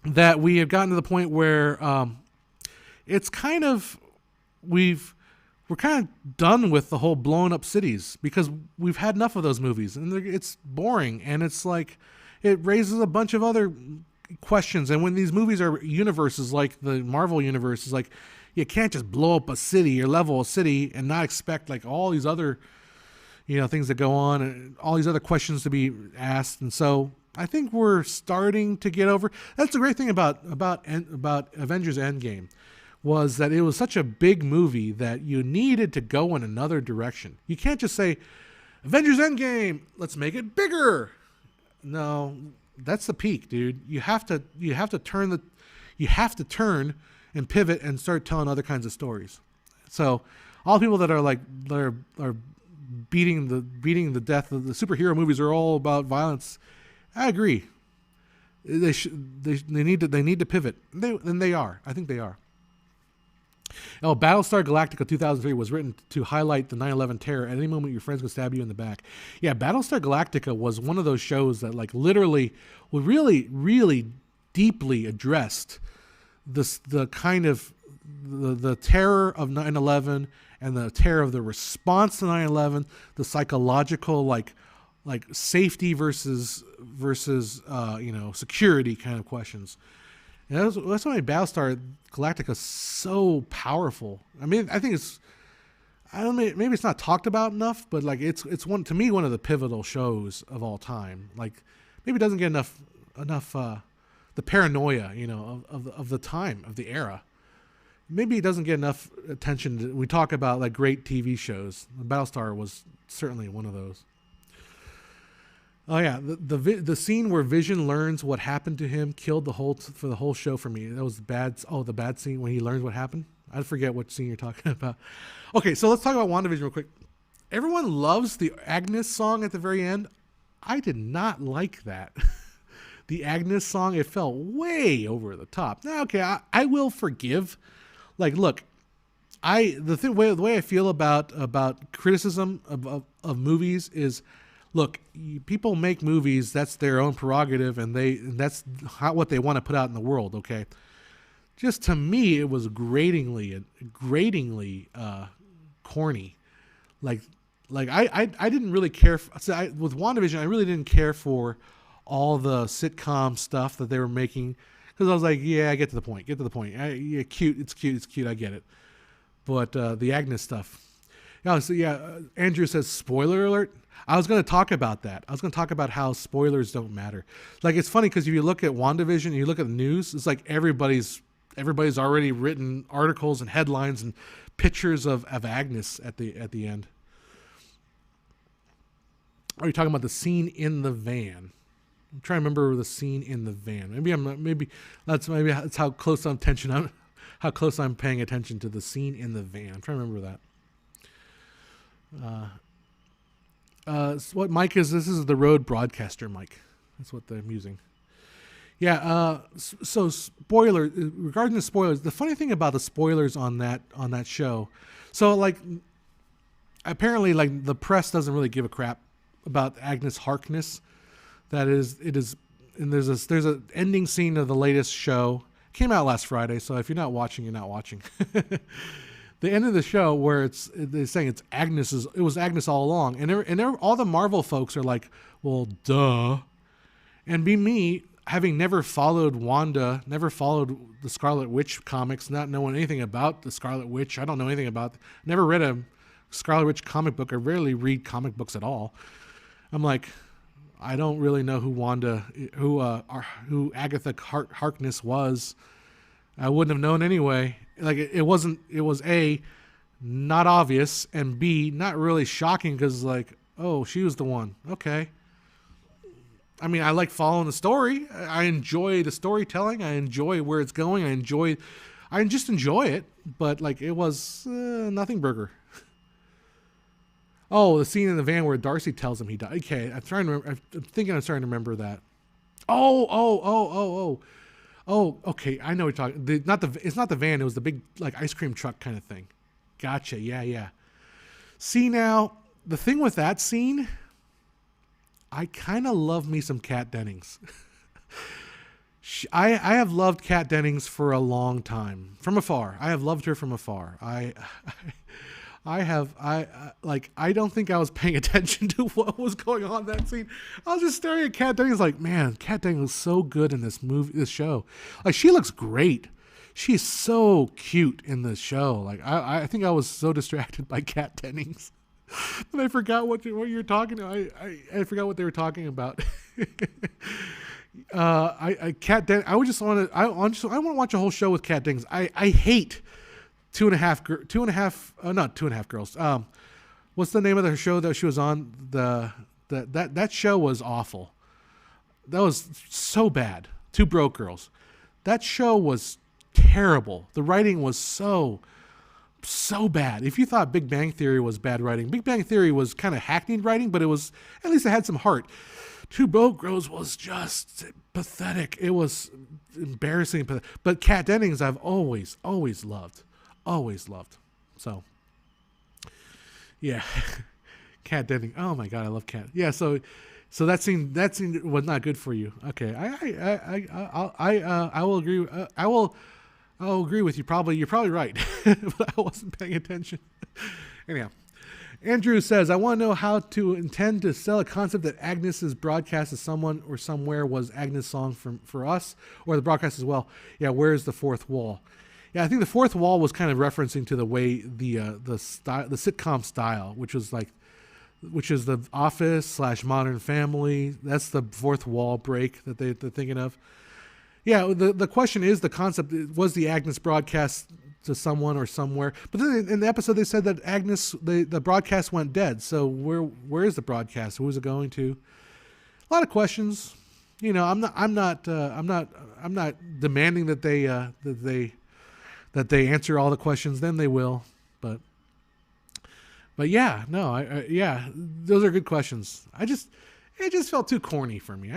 that we have gotten to the point where it's kind of we're kind of done with the whole blown up cities, because we've had enough of those movies, and it's boring, and it's like it raises a bunch of other questions. And when these movies are universes like the Marvel universe, is like you can't just blow up a city or level a city and not expect like all these other things that go on and all these other questions to be asked. And so I think we're starting to get over. That's the great thing about Avengers Endgame, was that it was such a big movie that you needed to go in another direction. You can't just say Avengers Endgame, let's make it bigger. No, that's the peak, dude. You have to turn and pivot and start telling other kinds of stories. So all people that are beating the death of the superhero movies are all about violence. I agree. They need to pivot. They are. I think they are. Oh, Battlestar Galactica 2003 was written to highlight the 9/11 terror. At any moment, your friends can stab you in the back. Yeah, Battlestar Galactica was one of those shows that like literally really, really deeply addressed the kind of the terror of 9/11 and the terror of the response to 9/11, the psychological like safety versus security kind of questions. And that's why Battlestar Galactica is so powerful. I mean, I think maybe it's not talked about enough, but like it's one of the pivotal shows of all time. Like maybe it doesn't get enough the paranoia, of the time, of the era. Maybe it doesn't get enough attention. We talk about like great TV shows. Battlestar was certainly one of those. Oh yeah, the scene where Vision learns what happened to him killed the whole show for me. That was bad. Oh, the bad scene when he learns what happened. I forget what scene you're talking about. Okay, so let's talk about WandaVision real quick. Everyone loves the Agnes song at the very end. I did not like that. The Agnes song, it felt way over the top. Now, okay, I will forgive. Like, look, the way I feel about criticism of movies is, look, people make movies. That's their own prerogative, and that's what they want to put out in the world. Okay, just to me, it was gratingly corny. Like I didn't really care. With WandaVision, I really didn't care for all the sitcom stuff that they were making, because I was like, yeah, get to the point. Yeah, cute. It's cute. I get it. But the Agnes stuff. Andrew says, spoiler alert. I was going to talk about that. I was going to talk about how spoilers don't matter. Like, it's funny because if you look at WandaVision and you look at the news, it's like everybody's already written articles and headlines and pictures of Agnes at the end. Are you talking about the scene in the van? I'm trying to remember the scene in the van. Maybe that's how close I'm paying attention to the scene in the van. I'm trying to remember that. What mic is this? This is the Rode Broadcaster mic. That's what I'm using. Yeah. So spoiler. Regarding the spoilers, the funny thing about the spoilers on that show. So like, apparently, like the press doesn't really give a crap about Agnes Harkness. That is, it is, and there's an ending scene of the latest show. It came out last Friday. So if you're not watching, you're not watching. The end of the show where they're saying it was Agnes all along, and all the Marvel folks are like, well, duh, And be me, having never followed Wanda, never followed the Scarlet Witch comics, not knowing anything about the Scarlet Witch. I don't know anything about, never read a Scarlet Witch comic book. I rarely read comic books at all. I'm like, I don't really know who Agatha Harkness was. I wouldn't have known anyway. Like it was A, not obvious, and B, not really shocking because like, oh, she was the one. Okay. I mean, I like following the story. I enjoy the storytelling. I enjoy where it's going. I just enjoy it. But like, it was nothing burger. Oh, the scene in the van where Darcy tells him he died. Okay, I'm thinking I'm starting to remember that. Oh. Okay, I know what you're talking. It's not the van. It was the big like ice cream truck kind of thing. Gotcha. Yeah. See now, the thing with that scene, I kind of love me some Kat Dennings. I have loved Kat Dennings for a long time, from afar. I have loved her from afar. I don't think I was paying attention to what was going on in that scene. I was just staring at Kat Dennings like, man, Kat Dennings was so good in this show. Like, she looks great. She's so cute in this show. Like, I think I was so distracted by Kat Dennings that I forgot what you were talking about. I forgot what they were talking about. Kat Dennings. I want to watch a whole show with Kat Dennings. I hate Two and a Half Girls. What's the name of the show that she was on? That show was awful. That was so bad. Two Broke Girls. That show was terrible. The writing was so bad. If you thought Big Bang Theory was bad writing, Big Bang Theory was kind of hackneyed writing, but at least it had some heart. Two Broke Girls was just pathetic. It was embarrassing. But Kat Dennings, I've always loved. Always loved. So, yeah. Kat Dennings. Oh my God, I love Kat. Yeah. So that scene was not good for you. Okay. I will agree. I'll agree with you. You're probably right, but I wasn't paying attention. Anyhow, Andrew says, I want to know how to intend to sell a concept that Agnes's broadcast to someone or somewhere was Agnes' song for us, or the broadcast as well. Yeah. Where's the fourth wall? Yeah, I think the fourth wall was kind of referencing to the way the sitcom style, which is the Office / Modern Family. That's the fourth wall break that they're thinking of. Yeah, the question is, the concept was the Agnes broadcast to someone or somewhere. But then in the episode they said that Agnes, the broadcast went dead. So where is the broadcast? Who is it going to? A lot of questions. You know, I'm not demanding that they answer all the questions. Then they will. But yeah, no, yeah, those are good questions. It just felt too corny for me.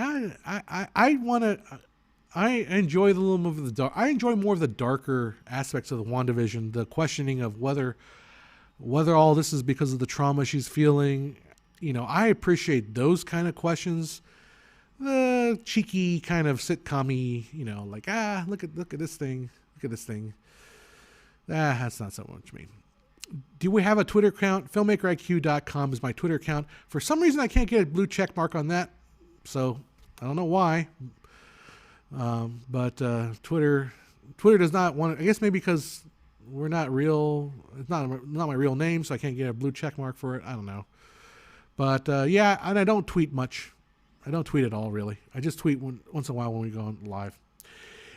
I enjoy the little move of the dark. I enjoy more of the darker aspects of the WandaVision, the questioning of whether all this is because of the trauma she's feeling. You know, I appreciate those kind of questions. The cheeky kind of sitcom-y, you know, like, look at this thing. Look at this thing. That's not so much me. Do we have a Twitter account? FilmmakerIQ.com is my Twitter account. For some reason, I can't get a blue check mark on that. So I don't know why. But Twitter does not want. I guess maybe because we're not real. It's not my real name, so I can't get a blue check mark for it. I don't know. But yeah, and I don't tweet much. I don't tweet at all, really. I just tweet once in a while when we go on live.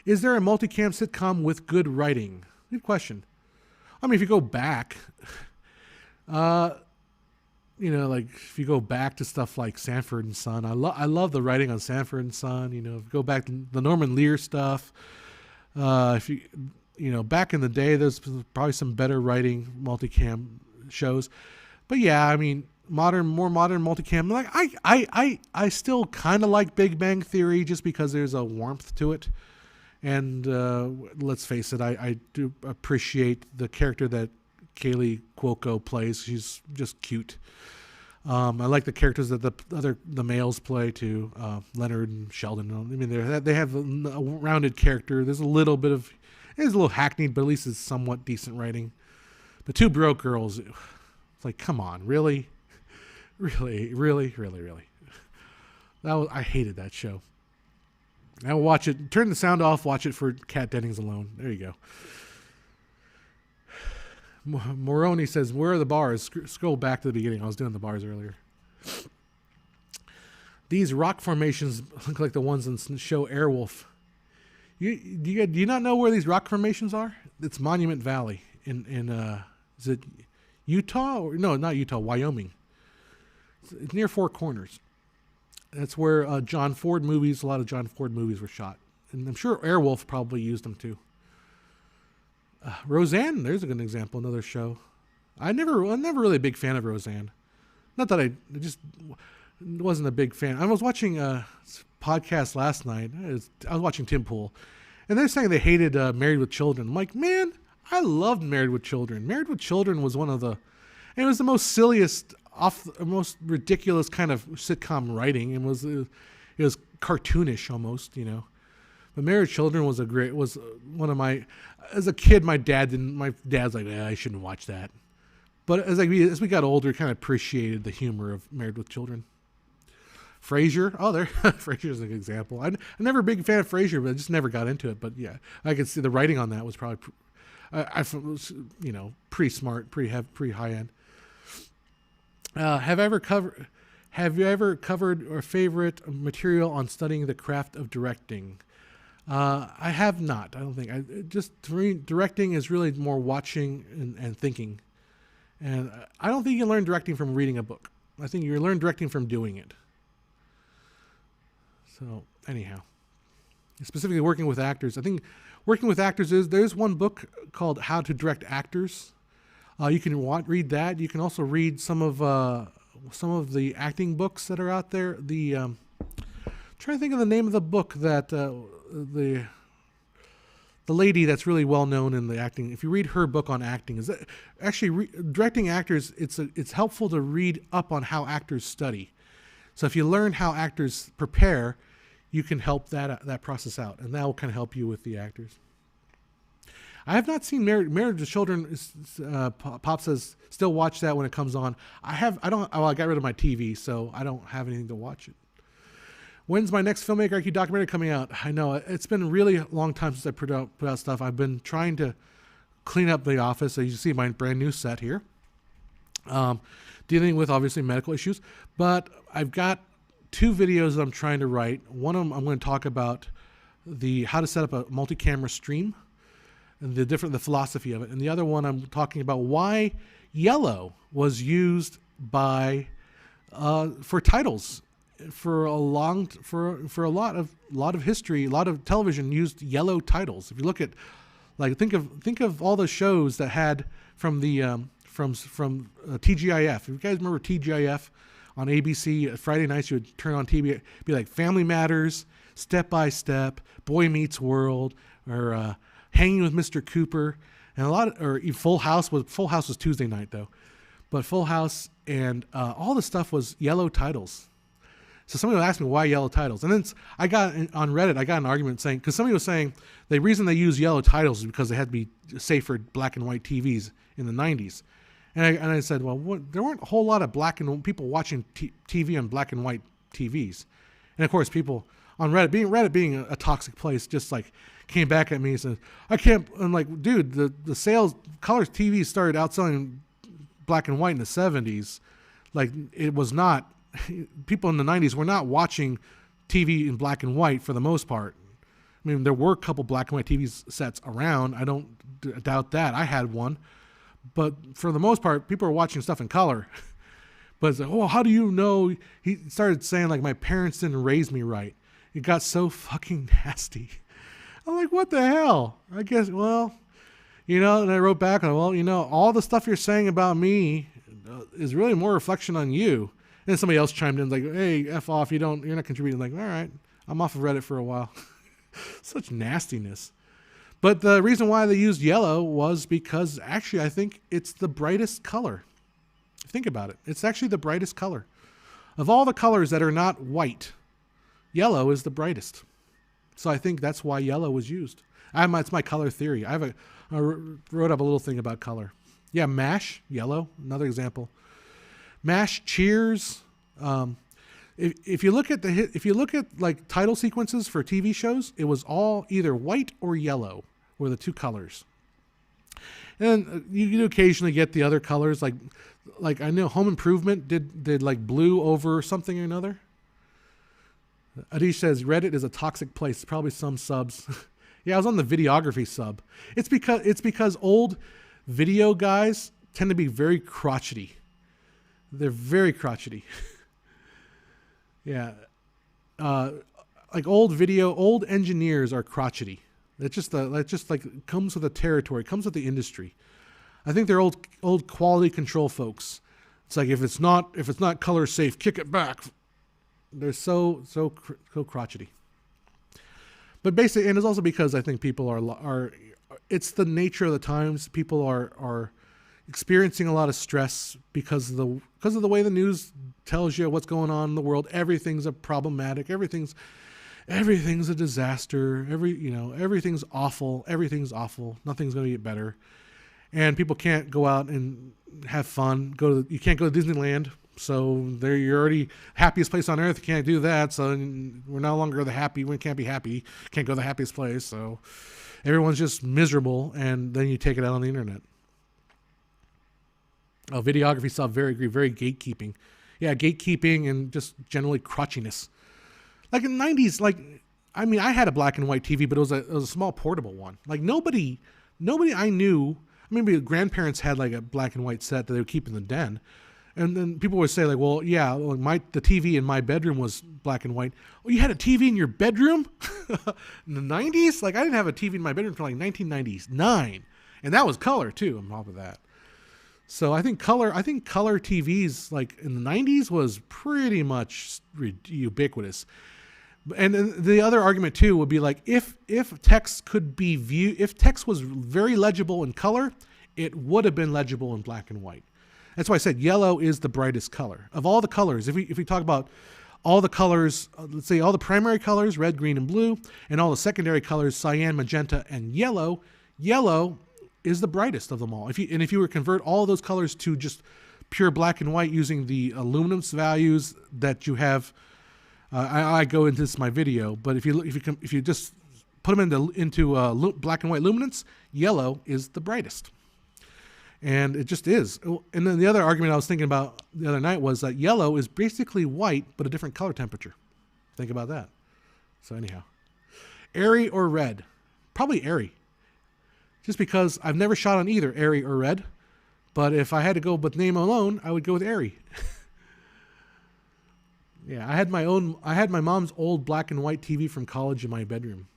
Is there a multicam sitcom with good writing? Good question. I mean, if you go back, you know, like if you go back to stuff like Sanford and Son, I love the writing on Sanford and Son. You know, if you go back to the Norman Lear stuff, if you know, back in the day, there's probably some better writing multicam shows. But yeah, I mean, more modern multicam. Like I still kind of like Big Bang Theory just because there's a warmth to it. And let's face it, I do appreciate the character that Kaylee Cuoco plays. She's just cute. I like the characters that the males play too, Leonard and Sheldon. I mean, they have a rounded character. It's a little hackneyed, but at least it's somewhat decent writing. The Two Broke Girls, it's like, come on, really? Really? I hated that show. I will watch it. Turn the sound off. Watch it for Kat Dennings alone. There you go. Moroni says, "Where are the bars?" Scroll back to the beginning. I was doing the bars earlier. These rock formations look like the ones in the show Airwolf. Do you not know where these rock formations are? It's Monument Valley in is it Utah? Or, no, not Utah. Wyoming. It's near Four Corners. That's where a lot of John Ford movies were shot. And I'm sure Airwolf probably used them too. Roseanne, there's a good example, another show. I'm never really a big fan of Roseanne. Not that I just wasn't a big fan. I was watching a podcast last night. I was watching Tim Pool. And they're saying they hated Married with Children. I'm like, man, I loved Married with Children. Married with Children was it was the most silliest, most ridiculous kind of sitcom writing. It was cartoonish almost, you know. But Married with Children was one of my, as a kid, my dad's like, I shouldn't watch that. But as we got older, kind of appreciated the humor of Married with Children. Frasier, Frasier's an example. I'm never a big fan of Frasier, but I just never got into it. But yeah, I could see the writing on that was probably, pretty smart, pretty high end. Have you ever covered or favorite material on studying the craft of directing? I have not. I don't think. Directing is really more watching and thinking. And I don't think you learn directing from reading a book. I think you learn directing from doing it. So anyhow, specifically working with actors, I think working with actors there's one book called How to Direct Actors. You can read that. You can also read some of the acting books that are out there. I'm trying to think of the name of the book that the lady that's really well known in the acting. If you read her book on acting, is that actually directing actors? It's helpful to read up on how actors study. So if you learn how actors prepare, you can help that process out, and that will kind of help you with the actors. I have not seen Married with Children. Pop says still watch that when it comes on. I got rid of my TV, so I don't have anything to watch it. When's my next Filmmaker IQ documentary coming out? I know it's been a really long time since I put out stuff. I've been trying to clean up the office. So you see my brand new set here. Dealing with obviously medical issues, but I've got 2 videos that I'm trying to write. One of them I'm going to talk about how to set up a multi-camera stream and the philosophy of it, and the other one I'm talking about why yellow was used for titles for a lot of history. A lot of television used yellow titles. If you look at think of all the shows that had from TGIF. If you guys remember TGIF on ABC, Friday nights you would turn on TV, it'd be like Family Matters, Step by Step, Boy Meets World, or Hanging with Mr. Cooper, and Full House was Tuesday night though, but Full House and all the stuff was yellow titles. So somebody will ask me why yellow titles, and then on Reddit I got an argument saying, because somebody was saying the reason they use yellow titles is because they had to be safe for black and white TVs in the 90s. And I said, well, there weren't a whole lot of people watching TV on black and white TVs. And of course, people on Reddit being a toxic place, just like came back at me and said, I'm like, dude, the sales, color TVs started outselling black and white in the 70s. Like, it was not, people in the 90s were not watching TV in black and white for the most part. I mean, there were a couple black and white TV sets around. I don't doubt that. I had one. But for the most part, people are watching stuff in color. But it's like, how do you know? He started saying, like, my parents didn't raise me right. It got so fucking nasty. I'm like, what the hell? I guess, and I wrote back, all the stuff you're saying about me is really more reflection on you. And then somebody else chimed in, like, hey, F off, you're not contributing. Like, all right, I'm off of Reddit for a while. Such nastiness. But the reason why they used yellow was because actually I think it's the brightest color. Think about it. It's actually the brightest color. Of all the colors that are not white, yellow is the brightest. So I think that's why yellow was used. It's my color theory. I wrote up a little thing about color. Yeah, MASH, yellow, another example. MASH, Cheers. If you look at like title sequences for TV shows, it was all either white or yellow were the two colors. And you do occasionally get the other colors, like I know Home Improvement did like blue over something or another. Adish says Reddit is a toxic place. Probably some subs. Yeah, I was on the videography sub. It's because old video guys tend to be very crotchety. They're very crotchety. Yeah, like old engineers are crotchety. That's just like comes with the territory, comes with the industry. I think they're old quality control folks. It's like if it's not color safe, kick it back. They're so crotchety. But basically, and it's also because I think people are it's the nature of the times. People are experiencing a lot of stress because of the way the news tells you what's going on in the world. Everything's problematic. Everything's a disaster. Everything's awful. Everything's awful. Nothing's going to get better. And people can't go out and have fun. You can't go to Disneyland. So you're already happiest place on earth. You can't do that. So we're no longer we can't be happy. Can't go to the happiest place. So everyone's just miserable. And then you take it out on the internet. Oh, videography saw very gatekeeping. Yeah, gatekeeping and just generally crotchiness. Like in the 90s, I had a black and white TV, but it was a small portable one. Like nobody I knew, maybe grandparents had like a black and white set that they would keep in the den. And then people would say like, well, yeah, the TV in my bedroom was black and white. Oh, you had a TV in your bedroom? In the 90s? Like I didn't have a TV in my bedroom until like 1999. And that was color too, on top of that. So I think color TVs like in the 90s was pretty much ubiquitous. And the other argument too would be like if text was very legible in color, it would have been legible in black and white. That's why I said yellow is the brightest color of all the colors. If we talk about all the colors, let's say all the primary colors, red, green, and blue, and all the secondary colors, cyan, magenta, and yellow is the brightest of them all. If you were to convert all of those colors to just pure black and white using the luminance values that you have, I go into this in my video. But if you just put them into black and white luminance, yellow is the brightest, and it just is. And then the other argument I was thinking about the other night was that yellow is basically white but a different color temperature. Think about that. So anyhow, airy or red? Probably airy. Just because I've never shot on either airy or red, but if I had to go with name alone, I would go with airy. Yeah, I had my mom's old black and white TV from college in my bedroom.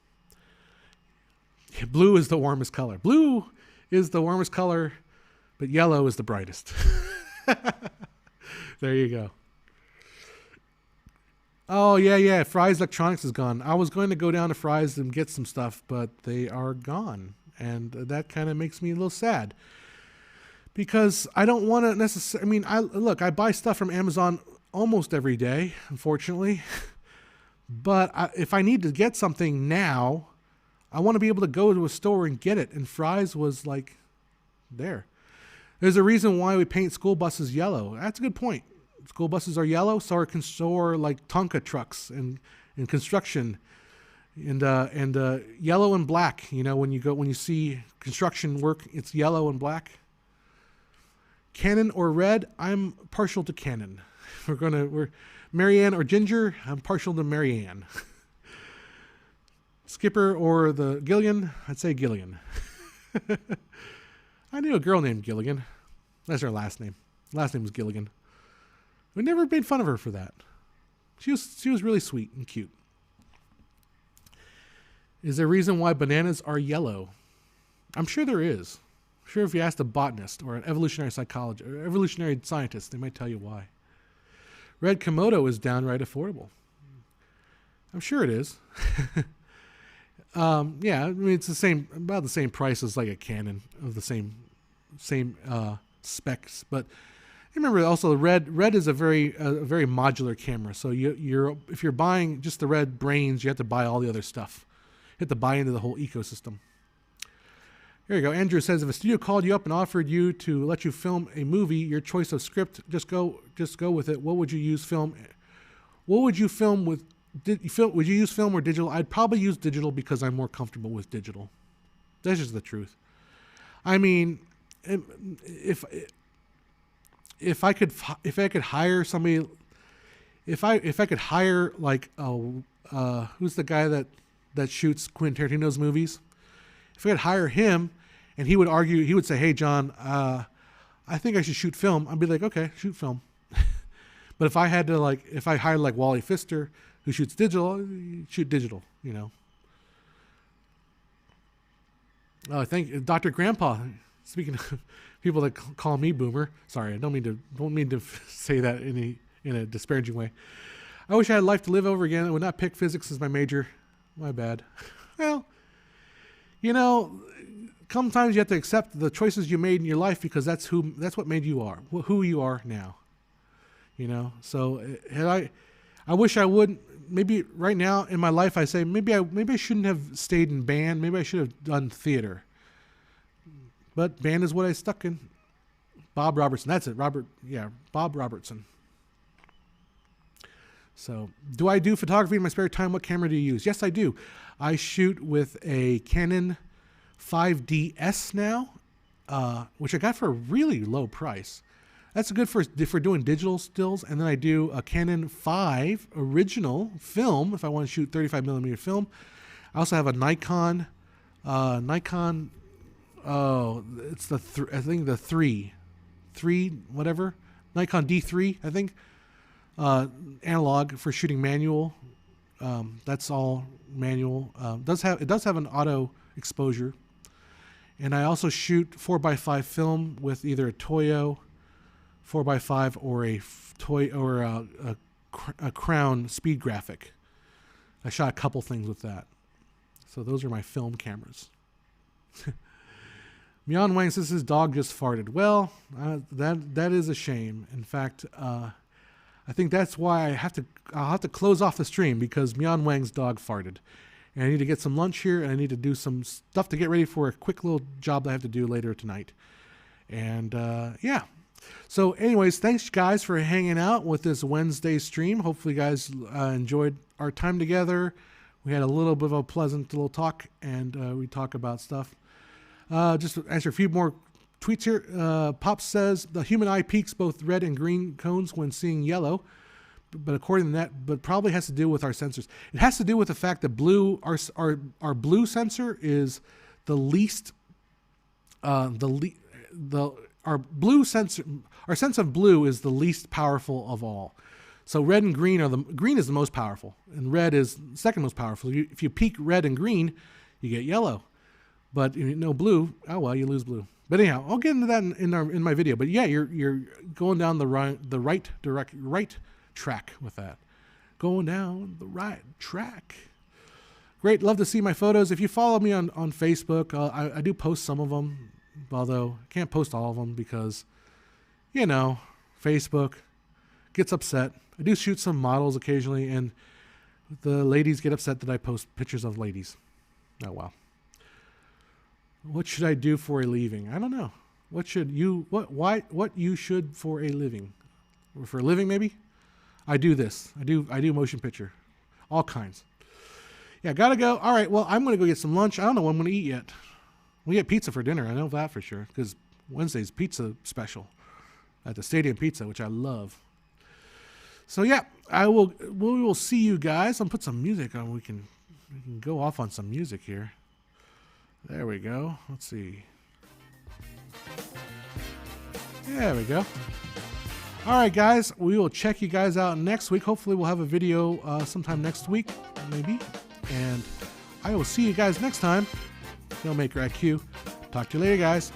Blue is the warmest color. Blue is the warmest color, but yellow is the brightest. There you go. Oh, yeah. Fry's Electronics is gone. I was going to go down to Fry's and get some stuff, but they are gone. And that kind of makes me a little sad. Because I don't want to necessarily... I buy stuff from Amazon almost every day, unfortunately. But if I need to get something now, I want to be able to go to a store and get it. And Fry's was like there. There's a reason why we paint school buses yellow. That's a good point. School buses are yellow, so are like Tonka trucks and construction, and yellow and black. When you see construction work, it's yellow and black. Canon or red? I'm partial to Canon. We're Marianne or Ginger? I'm partial to Marianne. Skipper or the Gillian? I'd say Gillian. I knew a girl named Gilligan. That's her last name. Last name was Gilligan. We never made fun of her for that. She was really sweet and cute. Is there a reason why bananas are yellow? I'm sure there is. I'm sure if you asked a botanist or an evolutionary psychologist or evolutionary scientist, they might tell you why. Red Komodo is downright affordable. I'm sure it is. Yeah, it's about the same price as like a Canon of the same specs. But remember also, red is a very modular camera. So if you're buying just the red brains, you have to buy all the other stuff. You have to buy into the whole ecosystem. Here you go. Andrew says, if a studio called you up and offered you to let you film a movie, your choice of script, just go with it. What would you use film? What would you film with? Would you use film or digital? I'd probably use digital because I'm more comfortable with digital. That's just the truth. I mean, if I could hire somebody, if I could hire like who's the guy that shoots Quentin Tarantino's movies? If I could hire him, and he would say, "Hey, John, I think I should shoot film." I'd be like, "Okay, shoot film." But if I hired like Wally Pfister, who shoots digital, shoot digital, you know. Oh, I think Dr. Grandpa. Speaking of people that call me boomer, sorry, I don't mean to say that in a disparaging way. I wish I had life to live over again. I would not pick physics as my major. My bad. Well, you know, sometimes you have to accept the choices you made in your life because that's what made you who you are now. You know, so I wish I would. Maybe right now in my life, I say maybe I shouldn't have stayed in band. Maybe I should have done theater. But band is what I stuck in. Bob Robertson. That's it. Bob Robertson. So, do I do photography in my spare time? What camera do you use? Yes, I do. I shoot with a Canon 5DS now, which I got for a really low price. That's good for doing digital stills. And then I do a Canon 5 original film if I want to shoot 35 millimeter film. I also have a Nikon. Oh, it's I think the 3 whatever, Nikon D3, I think, analog for shooting manual. That's all manual. It does have an auto exposure, and I also shoot 4x5 film with either a Toyo 4x5 or a Crown speed graphic. I shot a couple things with that. So those are my film cameras. Mian Wang says his dog just farted. Well, that is a shame. In fact, I think that's why I'll have to close off the stream because Mian Wang's dog farted. And I need to get some lunch here, and I need to do some stuff to get ready for a quick little job that I have to do later tonight. And yeah. So anyways, thanks guys for hanging out with this Wednesday stream. Hopefully you guys enjoyed our time together. We had a little bit of a pleasant little talk, and we talk about stuff. Just to answer a few more tweets here. Pops says the human eye peaks both red and green cones when seeing yellow, but according to that, but probably has to do with our sensors. It has to do with the fact that blue, our blue sensor is the least, our blue sensor, our sense of blue is the least powerful of all. So red and green green is the most powerful, and red is second most powerful. If you peak red and green, you get yellow. But you know blue, oh well, you lose blue. But anyhow, I'll get into that in my video. But yeah, you're going down the right track with that. Going down the right track. Great, love to see my photos. If you follow me on Facebook, I do post some of them, although I can't post all of them because, you know, Facebook gets upset. I do shoot some models occasionally, and the ladies get upset that I post pictures of ladies. Oh well. What should I do for a living? I don't know. What you should for a living? For a living, maybe? I do this. I do motion picture. All kinds. Yeah, gotta go. All right, well, I'm gonna go get some lunch. I don't know what I'm gonna eat yet. We get pizza for dinner. I know that for sure, because Wednesday's pizza special at the Stadium Pizza, which I love. So yeah, we will see you guys. I'll put some music on. We can go off on some music here. There we go. Let's see. There we go. All right, guys. We will check you guys out next week. Hopefully, we'll have a video sometime next week, maybe. And I will see you guys next time. Filmmaker IQ. Talk to you later, guys.